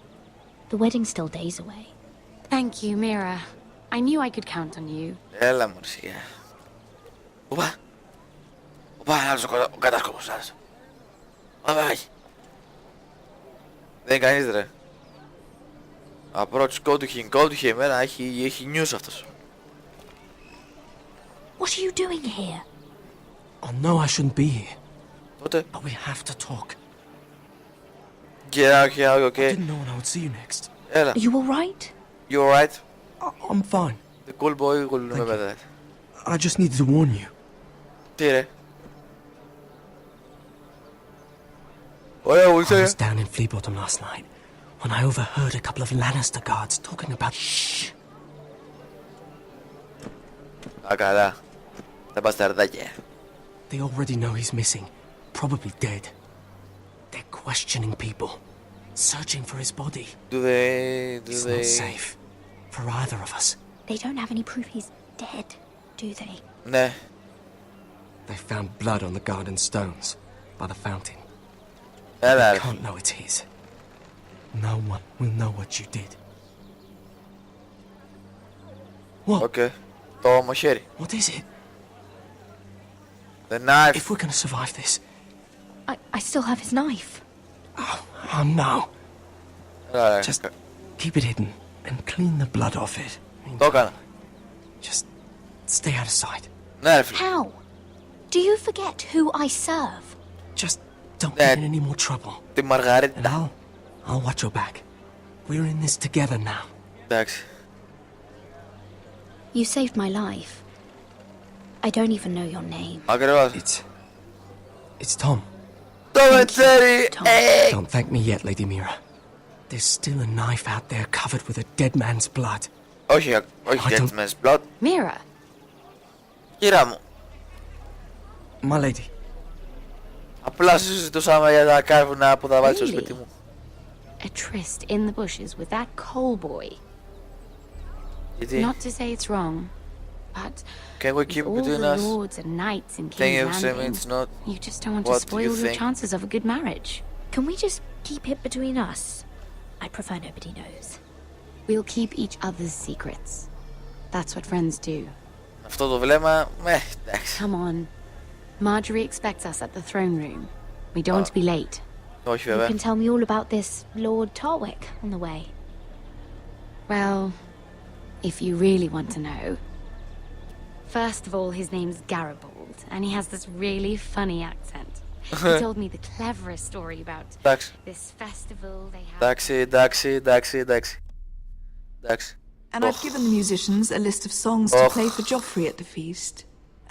The wedding's still days away. Thank you, Mira. I knew I could count on you. Έλα μωρέ, σιγά. Οπα, άλλος ο κατάσκοπος, άλλος. Πάει. Δεν είναι κανείς ρε. Approach, go to him, εμένα έχει news αυτός. What are you doing here? I know I shouldn't be here. Τότε. But we have to talk. Get out here, okay? I didn't know when I would see you next. Έλα. Are you alright? You alright? I'm fine. The cool boy will remember that. I just needed to warn you. Τι ρε. Ωραία, I was down in Fleabottom last night when I overheard a couple of Lannister guards talking about... Shh! Α, καλά. Τα μπασταρδάκια. They already know he's missing. Probably dead. They're questioning people. Searching for his body. Do they... It's not safe. For either of us. They don't have any proof he's dead, do they? Ναι. They found blood on the garden stones. By the fountain. Έλα They ρε. can't know it's his. No one will know what you did. What? Okay. Το μοχέρι. What is it? The knife. If we're gonna survive this. I still have his knife. Oh no. Just keep it hidden and clean the blood off it. Το έκανα. Just stay out of sight. Ναι, ρε φίλε. How? Do you forget who I serve? Just don't get in any more trouble. Τη Μαργαρίτα. I'll watch your back. We're in this together now. Εντάξει. You saved my life. I don't even know your name. Ακριβώς. It's Tom. Tom. Don't thank me yet, Lady Mira. There's still a knife out there covered with a dead man's blood. Όχι, dead man's blood. Mira. Κύρα μου. My lady. Απλά συζητούσαμε για τα κάρβουνα που θα βάλεις στο σπίτι μου. A tryst in the bushes with that coal boy. Γιατί? Not to say it's wrong, but Can we keep with all between the us? lords and knights in Can you King's say Landing, it's not? you just don't want to What do spoil you your think? chances of a good marriage. Can we just keep it between us? I prefer nobody knows. We'll keep each other's secrets. That's what friends do. Αυτό το βλέμμα, εντάξει. Come on. Marjorie expects us at the throne room. We don't want to be late. Όχι You βέβαια. can tell me all about this Lord Tarwick on the way. Well, if you really want to know. First of all, his name's Garibaldi, and he has this really funny accent. He told me the cleverest story about this festival they have. Εντάξει. And I've given the musicians a list of songs to play for Joffrey at the feast.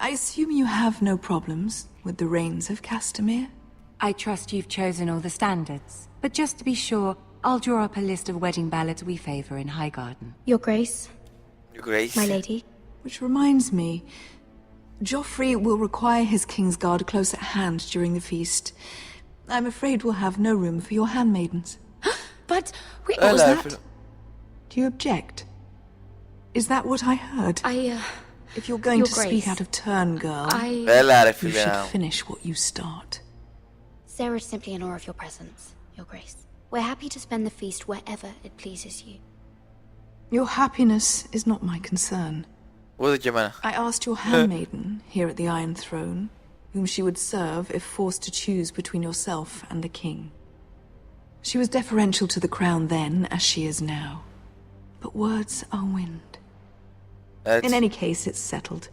I assume you have no problems with the Rains of Castamere? I trust you've chosen all the standards. But just to be sure, I'll draw up a list of wedding ballads we favour in Highgarden. Your Grace. Your Grace. My lady. Which reminds me, Joffrey will require his Kingsguard close at hand during the feast. I'm afraid we'll have no room for your handmaidens. But what was that? Do you object? Is that what I heard? If you're going Your to speak Grace. out of turn, girl, you should finish what you start. Sarah's simply in awe of your presence, Your Grace. We're happy to spend the feast wherever it pleases you. Your happiness is not my concern. Ούτε και εμένα. I asked your handmaiden here at the Iron Throne whom she would serve if forced to choose between yourself and the king. She was deferential to the crown then, as she is now. But words are wind. In any case, it's settled.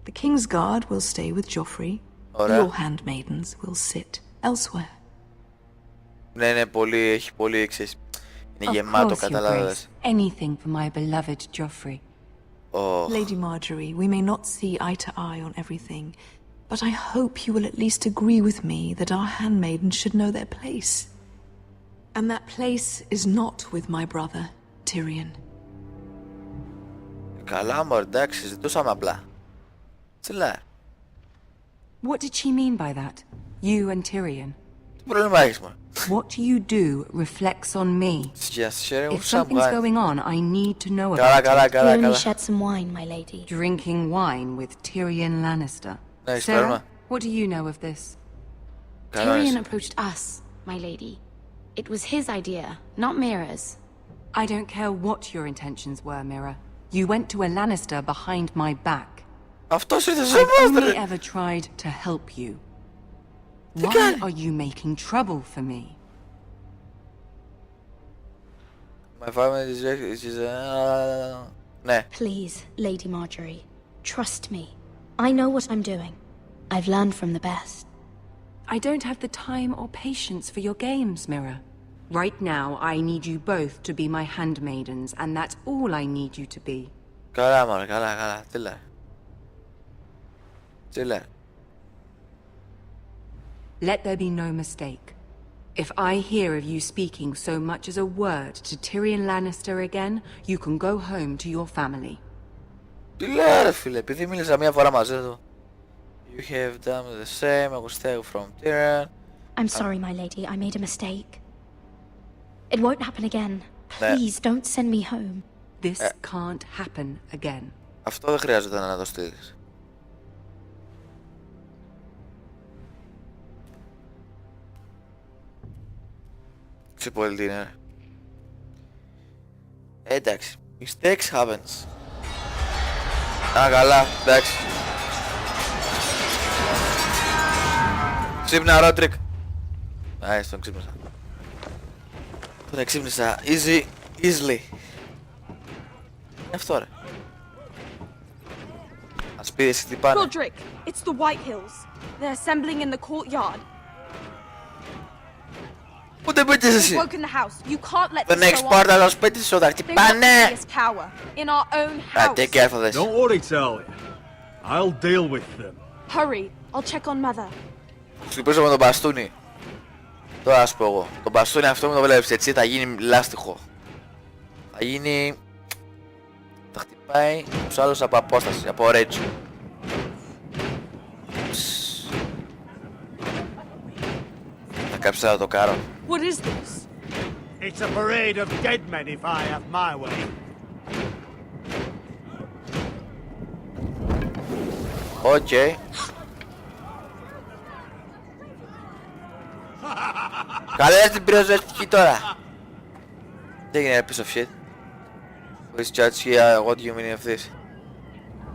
The Kingsguard will stay with Joffrey. Your handmaidens will sit elsewhere. Ναι, έχει πολύ, ξέρεις, είναι Of γεμάτο, course, Your καταλάβες. Grace. Anything for my beloved Joffrey. Lady Marjorie, we may not see eye to eye on everything, but I hope you will at least agree with me that our handmaidens should know their place. And that place is not with my brother, Tyrion. Καλά, μωρέ, εντάξει, συζητούσαμε απλά. Τσιλά. What did she mean by that? You and Tyrion? Τι πρόβλημα έχεις, μωρέ? What you do reflects on me. If something's going on, I need to know about it. We only shed some wine, my lady. Drinking wine with Tyrion Lannister. Nice, Sarah, what do you know of this? Tyrion approached us, my lady. It was his idea, not Mira's. I don't care what your intentions were, Mira. You went to a Lannister behind my back. I've only ever tried to help you. Why are you making trouble for me? My family is ναι. Please, Lady Marjorie, trust me. I know what I'm doing. I've learned from the best. I don't have the time or patience for your games, Mira. Right now, I need you both to be my handmaidens, and that's all I need you to be. Καλά, μωρέ, καλά. Τι λέει. Let there be no mistake. If I hear of you speaking so much as a word to Tyrion Lannister again, you can go home to your family. Τι λέει, ρε φίλε, επειδή μίλησα μία φορά μαζί του. You have done the same, I will stay from Tyrion. I'm sorry, my lady, I made a mistake. It won't happen again. Please, don't send me home. This can't happen again. Αυτό δεν χρειάζεται να το στείλεις. Σε πολύ τι είναι. Εντάξει. Mistakes happens. Α, καλά. Εντάξει. Ξύπνα, Ρότρικ. Τον ξύπνησα. Τον εξύπνησα. Easily. Είναι αυτό, ρε. Ας πει εσύ τι πάνε. Roderick, it's the White Hills. They're assembling in the courtyard. Πού πέτυχες εσύ? Δεν έχεις πόρτα στο σπίτι σου, θα χτυπάνε. Take care for this. Don't worry, Talia. I'll deal with them. Hurry, I'll check on mother. Χτυπήσω με τον μπαστούνι. Τώρα ας πω εγώ. Το μπαστούνι αυτό μου το βλέπεις έτσι, θα γίνει λάστιχο. Θα γίνει... Θα χτυπάει τους άλλους από απόσταση, από ρέτσο. Θα κάψει να το κάνω. What is this? It's a parade of dead men if I have my way. Okay. Καλά την πυροσβεστική τώρα. Δεν έγινε piece of shit. Please judge here, what do you mean of this?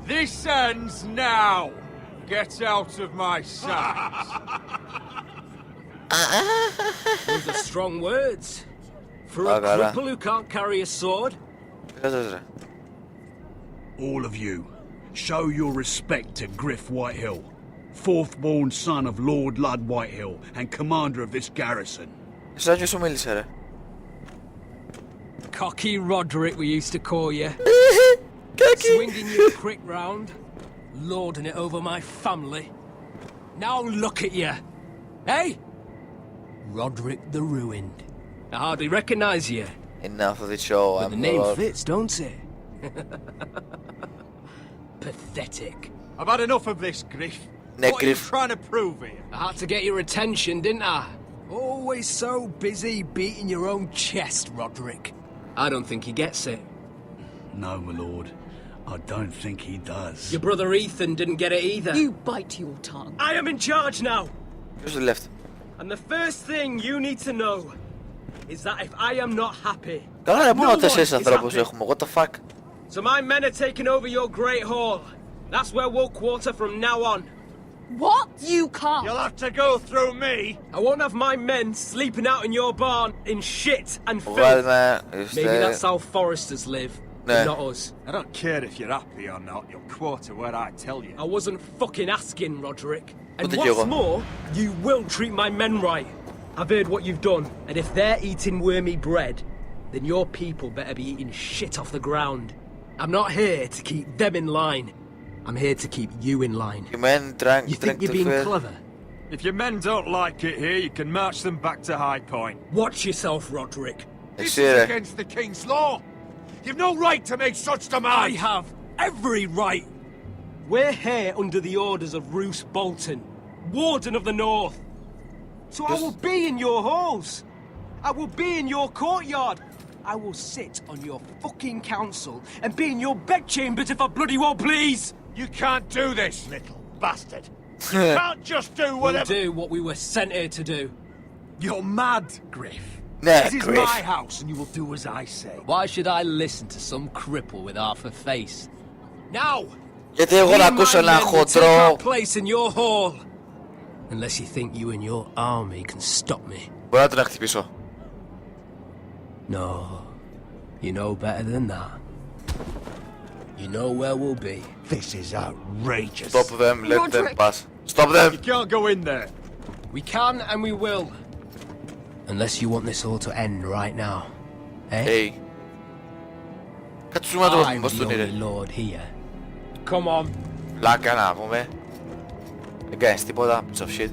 This ends now. Get out of my sight. Those are strong words. For a cripple who can't carry a sword. All of you, show your respect to Griff Whitehill, fourth-born son of Lord Lud Whitehill and commander of this garrison. Cocky Roderick, we used to call you. Swinging your prick round, lording it over my family. Now look at you. Hey? Roderick the Ruined. I hardly recognise you. Enough of the show, but the name fits, don't it? Pathetic. I've had enough of this, Griff. What are you trying to prove here? I had to get your attention, didn't I? Always so busy beating your own chest, Roderick. I don't think he gets it. No, my lord. I don't think he does. Your brother Ethan didn't get it either. You bite your tongue. I am in charge now. Just left. And the first thing you need to know is that if I am not happy, no one is happy. What the fuck? So my men are taking over your great hall. That's where we'll quarter from now on. What? You can't. You'll have to go through me. I won't have my men sleeping out in your barn in shit and filth. Maybe that's how foresters live, but not us. I don't care if you're happy or not. You'll quarter where I tell you. I wasn't fucking asking, Roderick. And what's more, you will treat my men right. I've heard what you've done, and if they're eating wormy bread, then your people better be eating shit off the ground. I'm not here to keep them in line. I'm here to keep you in line. You think you're being clever? If your men don't like it here, you can march them back to High Point. Watch yourself, Roderick. This is against the King's law. You've no right to make such demands. I have every right. We're here under the orders of Roose Bolton, Warden of the North. So I will be in your halls. I will be in your courtyard. I will sit on your fucking council and be in your bedchambers if I bloody well please. You can't do this, little bastard. You can't just do whatever... We'll do what we were sent here to do. You're mad, Griff. This is my house and you will do as I say. Why should I listen to some cripple with half a face? Now! Γιατί εγώ να ακούσω ένα χοντρό. Place in your hall. Unless you think you and your army can stop me. Μπορώ να τον χτυπήσω. No, you know better than that. You know where we'll be. This is outrageous. Stop them, let them pass. Stop them! You can't go in there. We can and we will. Unless you want this all to end right now. Eh? Hey. Κάτσου να το I'm the only lord here. Come on. Λάκα να πούμε. Δεν κάνεις τίποτα, piece of shit.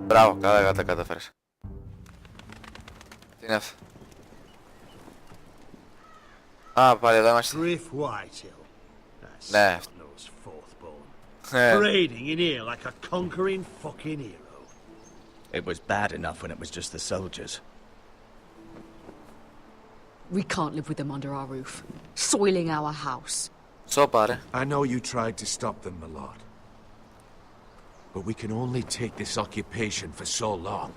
Μπράβο, καλά τα καταφέρεις. Τι είναι αυτό? Α, πάλι εδώ είμαστε. Griff Whitehill. Ναι. Parading in here like a conquering fucking hero. It was bad enough when it was just the soldiers. We can't live with them under our roof, soiling our house. So bad. I know you tried to stop them, my lord. But we can only take this occupation for so long.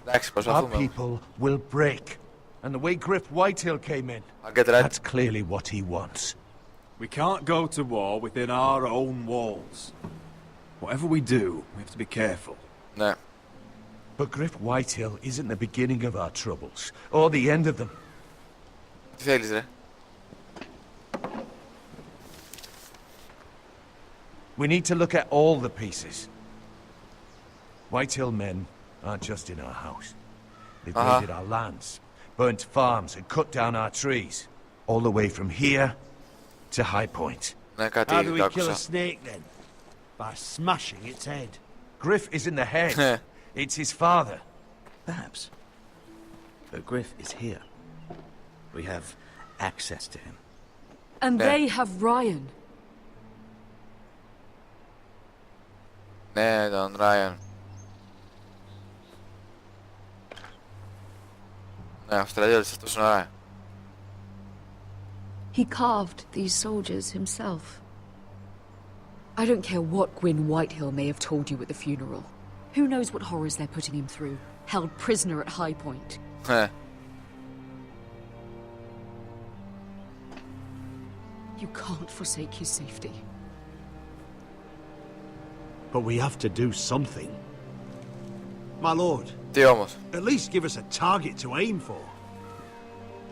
Εντάξει, Our προσπαθούμε. people will break. And the way Griff Whitehill came in, that's clearly what he wants. We can't go to war within our own walls. Whatever we do, we have to be careful. Ναι. But Griff Whitehill isn't the beginning of our troubles, or the end of them. Τι θέλεις, ρε? We need to look at all the pieces. Whitehill men aren't just in our house. They've raided our lands, burnt farms, and cut down our trees. All the way from here to High Point. How do we kill a snake, then? By smashing its head. Griff isn't the head. It's his father. Perhaps. But Griff is here. We have access to him. And they have Ryan. Ναι, τον Ryan. Ναι, Αυστραλίος, αυτός είναι ο Ryan. He carved these soldiers himself. I don't care what Gwyn Whitehill may have told you at the funeral. Who knows what horrors they're putting him through, held prisoner at High Point. You can't forsake his safety. But we have to do something. My lord. Τι όμως? At least give us a target to aim for.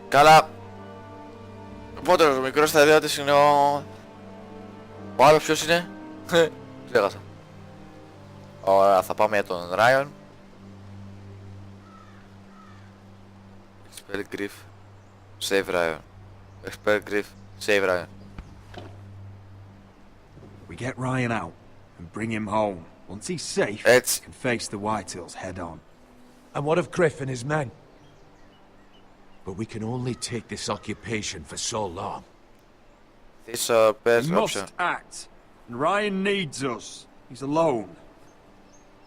Καλά. Οπότε ο μικρός στρατιώτης είναι ο... Ο άλλος ποιος είναι? Ξέχασα. Ωραία, θα πάμε για τον Ryan. Expel Griff. Save Ryan. Expel Griff. Save Ryan. We get Ryan out and bring him home. Once he's safe, we can face the Whitehills head on. And what of Griff and his men? But we can only take this occupation for so long. This best we option. Must act. And Ryan needs us. He's alone.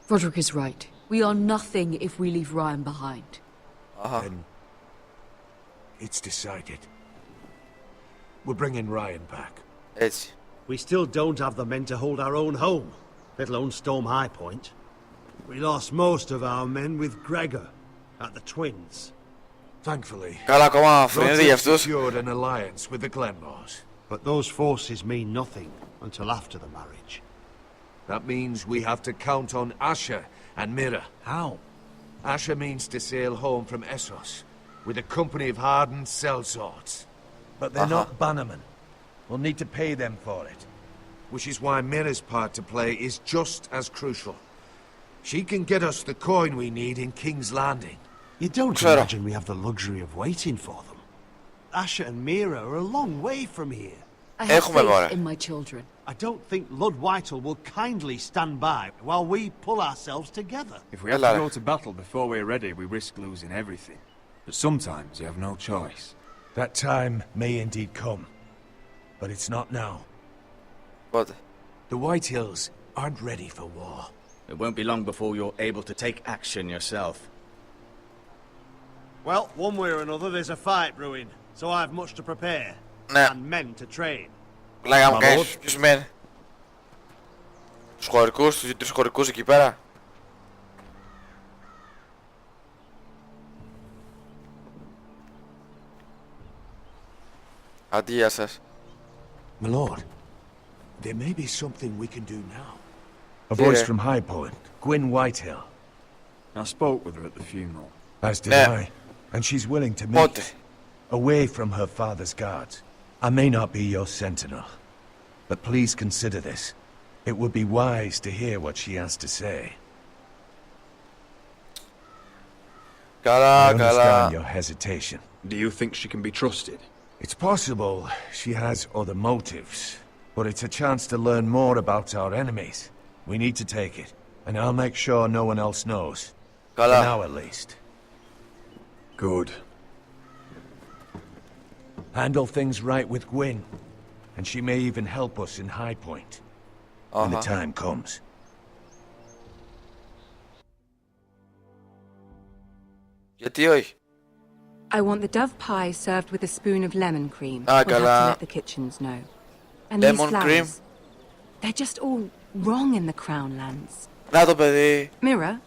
Roderick is right. We are nothing if we leave Ryan behind. Then it's decided. We're bringing Ryan back. Έτσι. We still don't have the men to hold our own home, let alone storm High Point. We lost most of our men with Gregor at the Twins. Thankfully, Καλά, ακόμα φρενίδι για αυτούς. secured an alliance with the Glenmores. But those forces mean nothing until after the marriage. That means we have to count on Asher and Mira. How? Asher means to sail home from Essos with a company of hardened sellswords. But they're not bannermen. We'll need to pay them for it. Which is why Mira's part to play is just as crucial. She can get us the coin we need in King's Landing. You don't imagine we have the luxury of waiting for them? Asher and Mira are a long way from here. I have faith in my children. I don't think Lord Whitehill will kindly stand by while we pull ourselves together. If we have to go to battle before we're ready, we risk losing everything. But sometimes you have no choice. That time may indeed come. But it's not now. What? The Whitehills aren't ready for war. It won't be long before you're able to take action yourself. Well, one way or another, there's a fight brewing, so I have much to prepare. And men to train. Πλάκα μου κάνεις ποιους μεν. Τους χωρικούς, τους τρεις χωρικούς εκεί πέρα. Αντί σας. My lord, there may be something we can do now. A voice from High Point, Gwyn Whitehill. I spoke with her at the funeral. As did I. And she's willing to meet. Away from her father's guards. I may not be your sentinel. But please consider this. It would be wise to hear what she has to say. I understand your hesitation. Do you think she can be trusted? It's possible she has other motives. But it's a chance to learn more about our enemies. We need to take it. And I'll make sure no one else knows. For now at least. Good. Handle things right with Gwyn. And she may even help us in High Point. When the time comes. Γιατί όχι? I want the dove pie served with a spoon of lemon cream. Ah, we'll have to let the kitchens know. And lemon these flowers, cream? they're just all wrong in the Crown lands. Να το παιδί. Mira,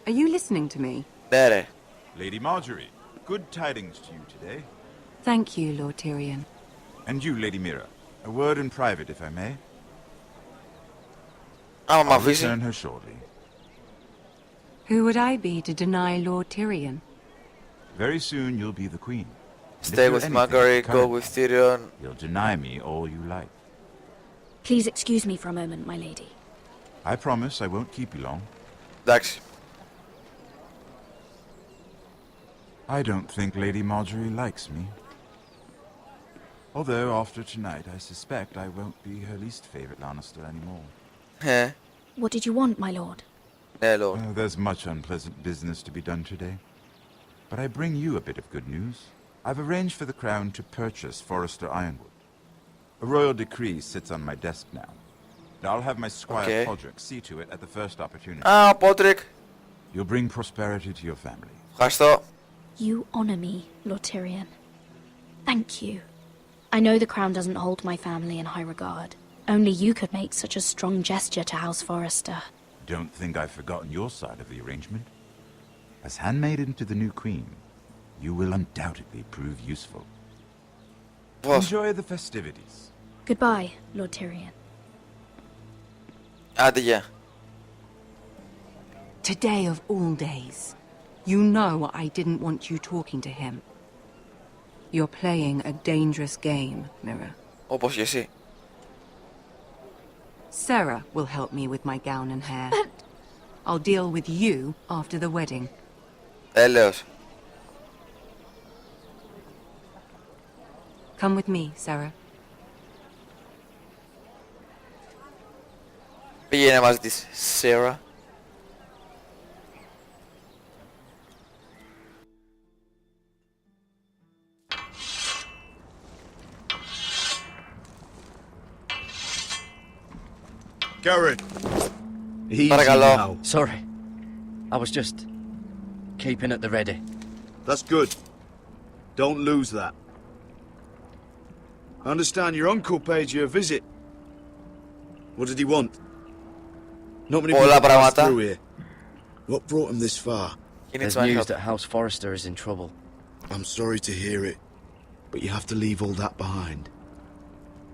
are you listening to me? Ναι ρε. Lady Marjorie, good tidings to you today. Thank you, Lord Tyrion. And you, Lady Mira, a word in private, if I may. I'll return her shortly. Who would I be to deny Lord Tyrion? Very soon you'll be the queen. Stay with Margaery, go with Tyrion. You'll deny me all you like. Please excuse me for a moment, my lady. I promise I won't keep you long. Εντάξει. I don't think Lady Marjorie likes me. Although after tonight I suspect I won't be her least favorite Lannister anymore. What did you want, my lord? Lord. There's much unpleasant business to be done today. But I bring you a bit of good news. I've arranged for the Crown to purchase Forrester Ironwood. A royal decree sits on my desk now. I'll have my squire Podrick see to it at the first opportunity. Ah, Podrick. You'll bring prosperity to your family. Ευχαριστώ. You honor me, Lord Tyrion. Thank you. I know the Crown doesn't hold my family in high regard. Only you could make such a strong gesture to House Forrester. Don't think I've forgotten your side of the arrangement. As handmaiden to the new queen, you will undoubtedly prove useful. Enjoy the festivities. Goodbye, Lord Tyrion. Άντε, γεια. Today of all days. You know I didn't want you talking to him. You're playing a dangerous game, Mira. Όπως και εσύ. Sarah will help me with my gown and hair. I'll deal with you after the wedding. Έλεος. Come with me, Sarah. Πήγαινε μαζί της Sarah. Garrett. Easy Παρακαλώ. now. Sorry. I was just keeping at the ready. That's good. Don't lose that. I understand your uncle paid you a visit. What did he want? Not many people pass through here. What brought him this far? There's news that House Forrester is in trouble. I'm sorry to hear it, but you have to leave all that behind.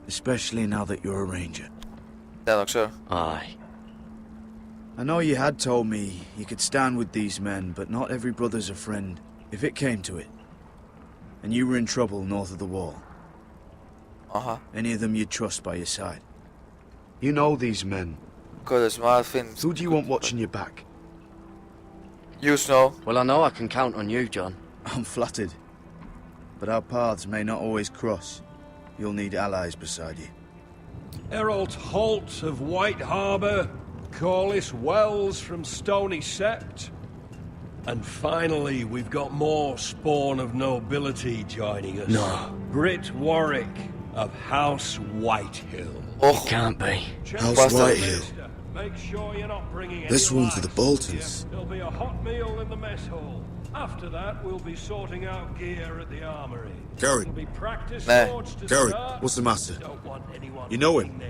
Especially now that you're a ranger. Aye. I know you had told me you could stand with these men, but not every brother's a friend, if it came to it. And you were in trouble north of the wall. Any of them you'd trust by your side. You know these men. Who do you want watching your back? You, Snow. Well, I know I can count on you, John. I'm flattered. But our paths may not always cross. You'll need allies beside you. Errol Holt of White Harbour, Corliss Wells from Stony Sept. And finally, we've got more spawn of nobility joining us. No. Britt Warwick of House Whitehill. It can't be. House Whitehill. Make sure you're not bringing any This one to the lights. Boltons. There'll be a hot meal in the mess hall. After that, we'll be sorting out gear at the armory. Garrett. There'll be practice Nah. swords to Garrett, start. what's the matter? Don't want anyone You know him?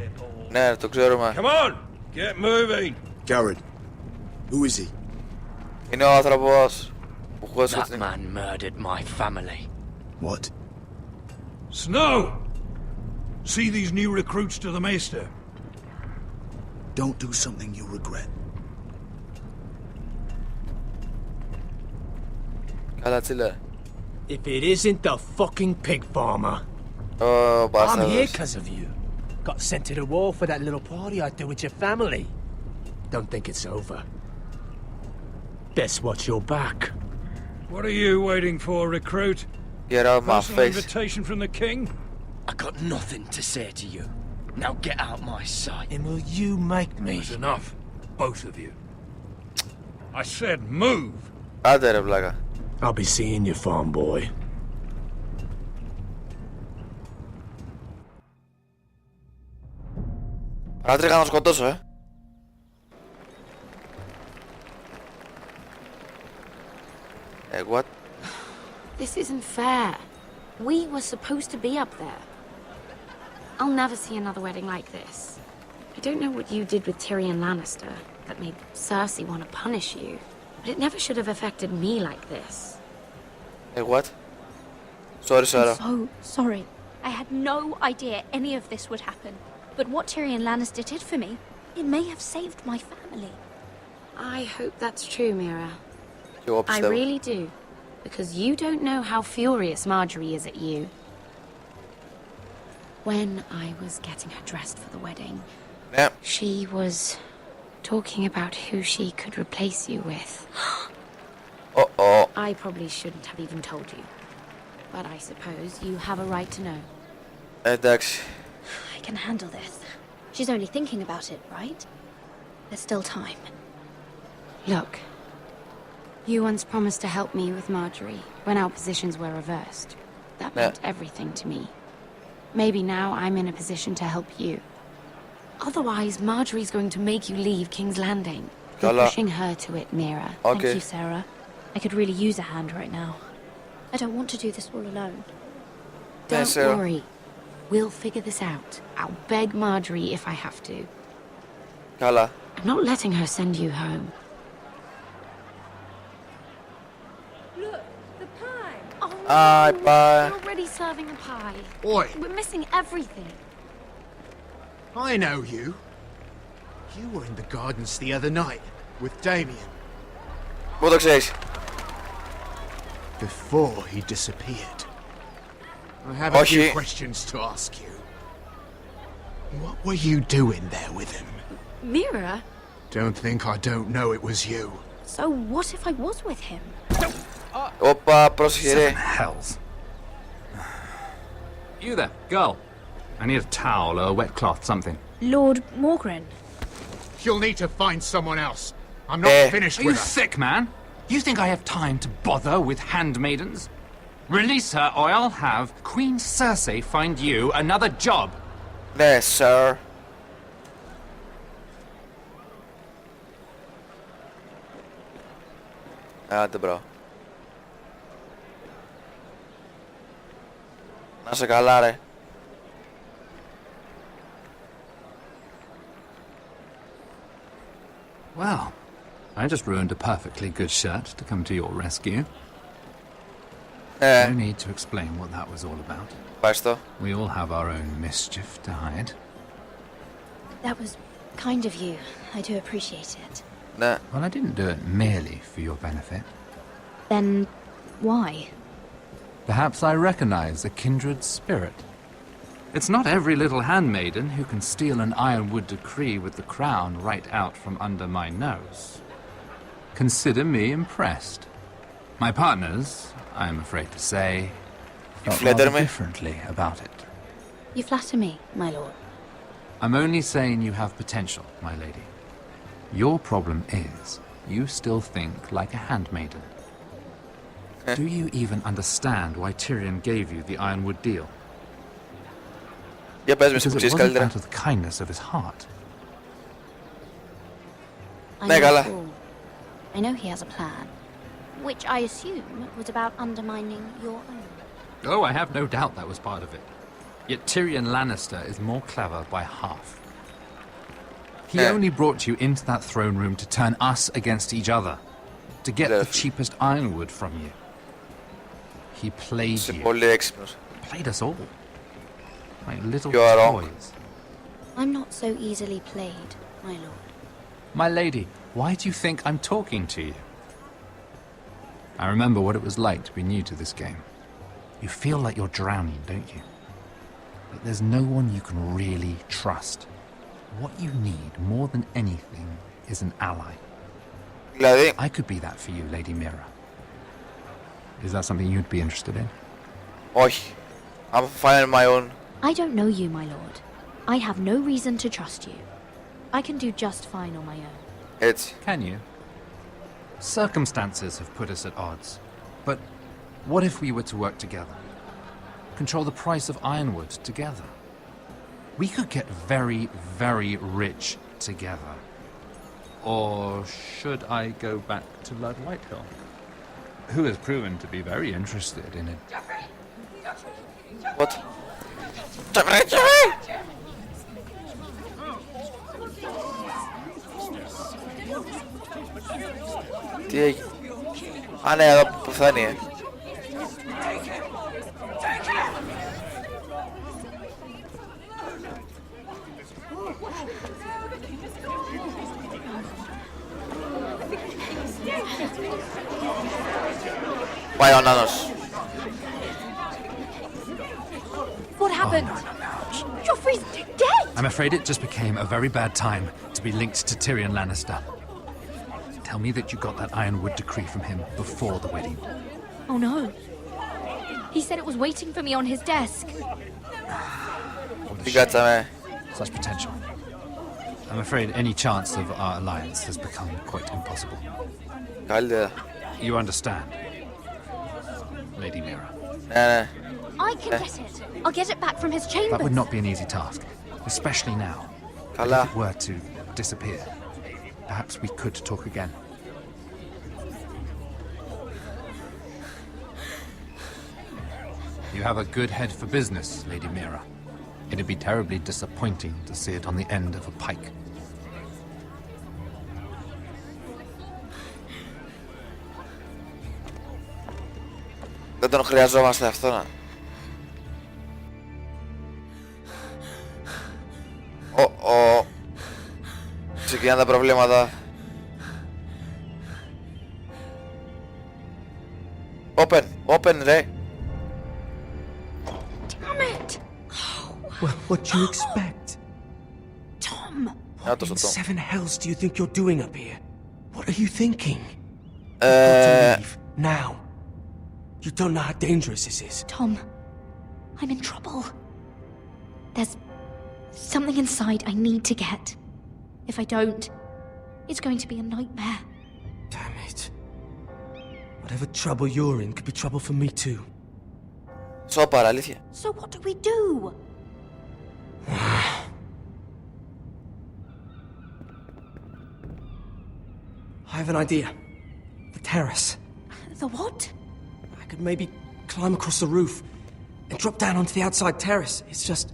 Ναι, το ξέρουμε. Come on, get moving. Garrett. Who is he? Είναι ο άνθρωπος που χώσε That man murdered my family. What? Snow! See these new recruits to the Maester. Don't do something you'll regret. Καλά, τσίλε. If it isn't the fucking pig farmer. Oh, I'm here bastardos. because of you. Got sent to the war for that little party I threw with your family. Don't think it's over. Best watch your back. What are you waiting for, recruit? Get out my Personal face. invitation from the king? I got nothing to say to you. Now get out my sight. And will you make me? That's enough. Both of you. I said move. Άντε ρε βλάκα. I'll be seeing you, farm boy. Ράτριγα να σκοτώσω, What? This isn't fair. We were supposed to be up there. I'll never see another wedding like this. I don't know what you did with Tyrion Lannister that made Cersei want to punish you, but it never should have affected me like this. Hey, what? Sorry, Sarah. I'm so sorry. I had no idea any of this would happen. But what Tyrion Lannister did for me, it may have saved my family. I hope that's true, Mira. I I really do. Because you don't know how furious Marjorie is at you. When I was getting her dressed for the wedding, she was talking about who she could replace you with. Uh-oh. I probably shouldn't have even told you. But I suppose you have a right to know. Εντάξει. I can handle this. She's only thinking about it, right? There's still time. Look. You once promised to help me with Marjorie when our positions were reversed. That meant everything to me. Maybe now I'm in a position to help you. Otherwise, Marjorie's going to make you leave King's Landing. You're pushing her to it, Mira. Thank you, Sarah. I could really use a hand right now. I don't want to do this all alone. Don't worry. We'll figure this out. I'll beg Marjorie if I have to. Καλά. I'm not letting her send you home. Look, the pie. Oh, Bye, bye. We're already serving the pie. Oi. We're missing everything. I know you. You were in the gardens the other night with Damien. Πού το ξέρεις? Before he disappeared. I have a few questions to ask you. What were you doing there with him? Mira? Don't think I don't know it was you. So what if I was with him? Όπα, πρόσεχε ρε. Hells. You there, girl. I need a towel or a wet cloth, something. Lord Morgren. You'll need to find someone else. I'm not finished Are with you her. sick, man? You think I have time to bother with handmaidens? Release her or I'll have Queen Cersei find you another job. Ναι, sir. Άντε, μπρο. Να σε καλά, ρε. Well, I just ruined a perfectly good shirt to come to your rescue. No need to explain what that was all about. Ευχαριστώ. We all have our own mischief to hide. That was kind of you. I do appreciate it. Ναι. Well, I didn't do it merely for your benefit. Then why? Perhaps I recognize a kindred spirit. It's not every little handmaiden who can steal an ironwood decree with the crown right out from under my nose. Consider me impressed. My partners, I am afraid to say, felt rather differently about it. You flatter me, my lord. I'm only saying you have potential, my lady. Your problem is, you still think like a handmaiden. Do you even understand why Tyrion gave you the ironwood deal? Because it wasn't out of the kindness of his heart. I'm not fool. I know he has a plan, which I assume was about undermining your own. Oh, I have no doubt that was part of it. Yet Tyrion Lannister is more clever by half. He only brought you into that throne room to turn us against each other, to get the cheapest ironwood from you. He played you. Played us all. Like little toys. I'm not so easily played, my lord. My lady, why do you think I'm talking to you? I remember what it was like to be new to this game. You feel like you're drowning, don't you? But there's no one you can really trust. What you need more than anything is an ally. I could be that for you, Lady Mira. Is that something you'd be interested in? Όχι. I'm finding my own. I don't know you, my lord. I have no reason to trust you. I can do just fine on my own. Can you? Circumstances have put us at odds. But what if we were to work together? Control the price of ironwood together? We could get very, very rich together. Or should I go back to Lord Whitehill, who has proven to be very interested in it? What? Τι έγινε? Α, ναι, εδώ που φτάνει, Πάει ο νάνος. What happened? Joffrey's dead! I'm afraid it just became a very bad time to be linked to Tyrion Lannister. Tell me that you got that Ironwood decree from him before the wedding. Oh no. He said it was waiting for me on his desk. Τι κάτσαμε? Such potential. I'm afraid any chance of our alliance has become quite impossible. Καλύτερα. You understand, Lady Mira. Ναι. I can get it. I'll get it back from his chambers. That would not be an easy task, especially now. Καλά. If it were to disappear, perhaps we could talk again. You have a good head for business, Lady Mira. It'd be terribly disappointing to see it on the end of a pike. Δεν τον χρειαζόμαστε αυτό, να. Ξεκινάνε τα προβλήματα. Open, ρε. Damn it! Well, what do you expect? Tom! What in seven hells do you think you're doing up here? What are you thinking? You've got to leave, now. You don't know how dangerous this is. Tom, I'm in trouble. There's something inside I need to get. If I don't, it's going to be a nightmare. Damn it. Whatever trouble you're in could be trouble for me too. Σόπαρα, αλήθεια. So what do we do? I have an idea. The terrace. The what? I could maybe climb across the roof and drop down onto the outside terrace. It's just...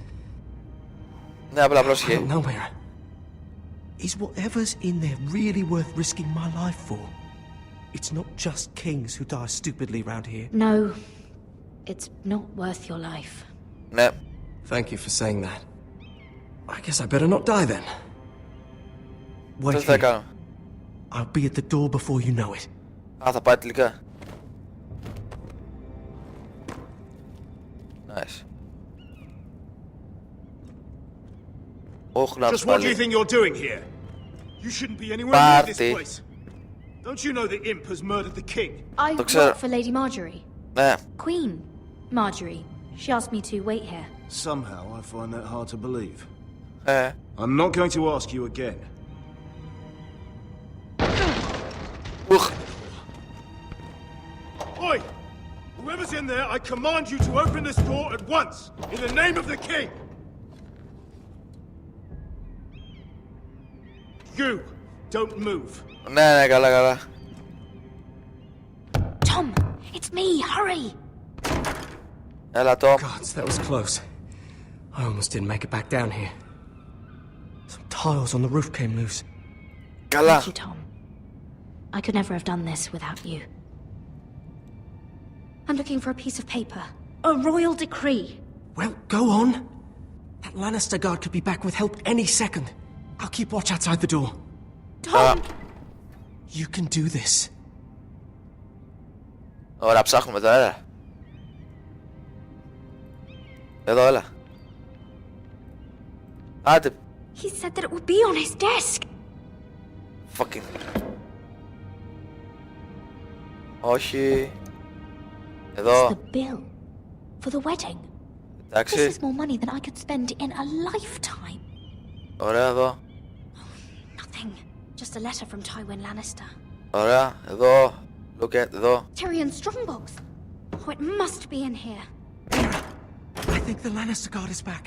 Ναι, απλά πρόσχε. Nowhere. Is whatever's in there really worth risking my life for? It's not just kings who die stupidly round here. No, it's not worth your life. Ναι. Thank you for saying that. I guess I better not die then. Wait Τι θα κάνω? I'll be at the door before you know it. Α, θα πάει τελικά. Nice. Just what do you think you're doing here? You shouldn't be anywhere near this place. Don't you know the imp has murdered the king? I work for Lady Marjorie. Ναι. Queen Marjorie. She asked me to wait here. Somehow I find that hard to believe. I'm not going to ask you again. Oi! Whoever's in there, I command you to open this door at once, in the name of the king! You, don't move. Ναι, καλά, καλά. Tom, it's me, hurry! Έλα, Tom. God, that was close. I almost didn't make it back down here. Some tiles on the roof came loose. Καλά. Thank you, Tom. I could never have done this without you. I'm looking for a piece of paper. A royal decree. Well, go on. That Lannister guard could be back with help any second. I'll keep watch outside the door. Tom! You can do this. Ωραία, ψάχνουμε τώρα, έλα. Εδώ, έλα. Άντε. He said that it would be on his desk. Fucking. Όχι. Εδώ. It's the bill for the wedding. Εντάξει. This is more money than I could spend in a lifetime. Ωραία, εδώ. Nothing. Just a letter from Tywin Lannister. Ωραία, εδώ. Look at, εδώ. Tyrion's strongbox. Oh, it must be in here. I think the Lannister guard is back.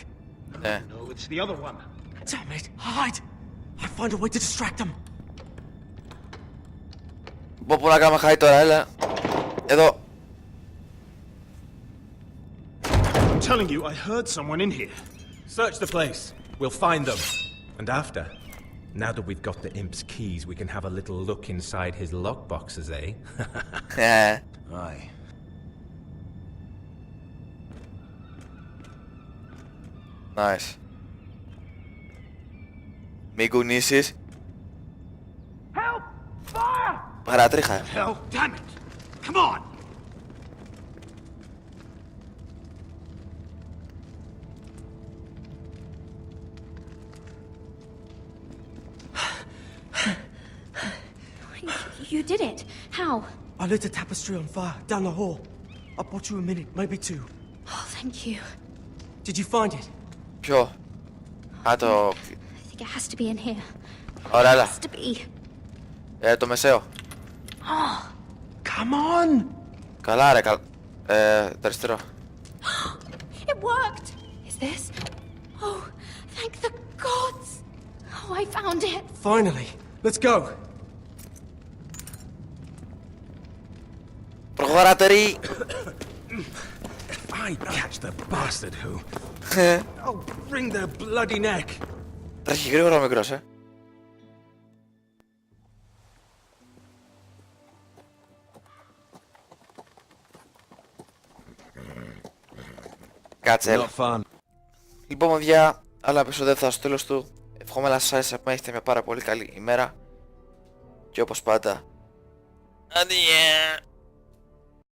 Ναι. No, it's the other one. Damn it, hide! I'll find a way to distract them. Πού να κάνουμε χάι τώρα, έλα. Εδώ. I'm telling you, I heard someone in here. Search the place. We'll find them. And after, Now that we've got the imp's keys, we can have a little look inside his lockboxes, eh? Aye. Nice. Μην κουνήσεις. Help! Fire! Παράτριχα. Hell, damn it! Come on! You did it. How? I lit a tapestry on fire down the hall. I bought you a minute, maybe two. Oh, thank you. Did you find it? Ποιο? Α, το... I think it has to be in here. Ωραία, It έλα. has to be. Το μεσαίο. Oh, Come on! Καλά ρε, το αριστερό. it worked. Is this? Oh, thank the gods. Oh, I found it. Finally. Let's go. Προχωράτε ρί. If I catch the bastard who... I'll wring their bloody neck. Τρέχει γρήγορα ο μικρός, Κάτσε, έλα. Λοιπόν, παιδιά, άλλα επεισόδια θα στο τέλος του. Εύχομαι να σας άρεσε, να έχετε μια πάρα πολύ καλή ημέρα. Και όπως πάντα, αντιέ.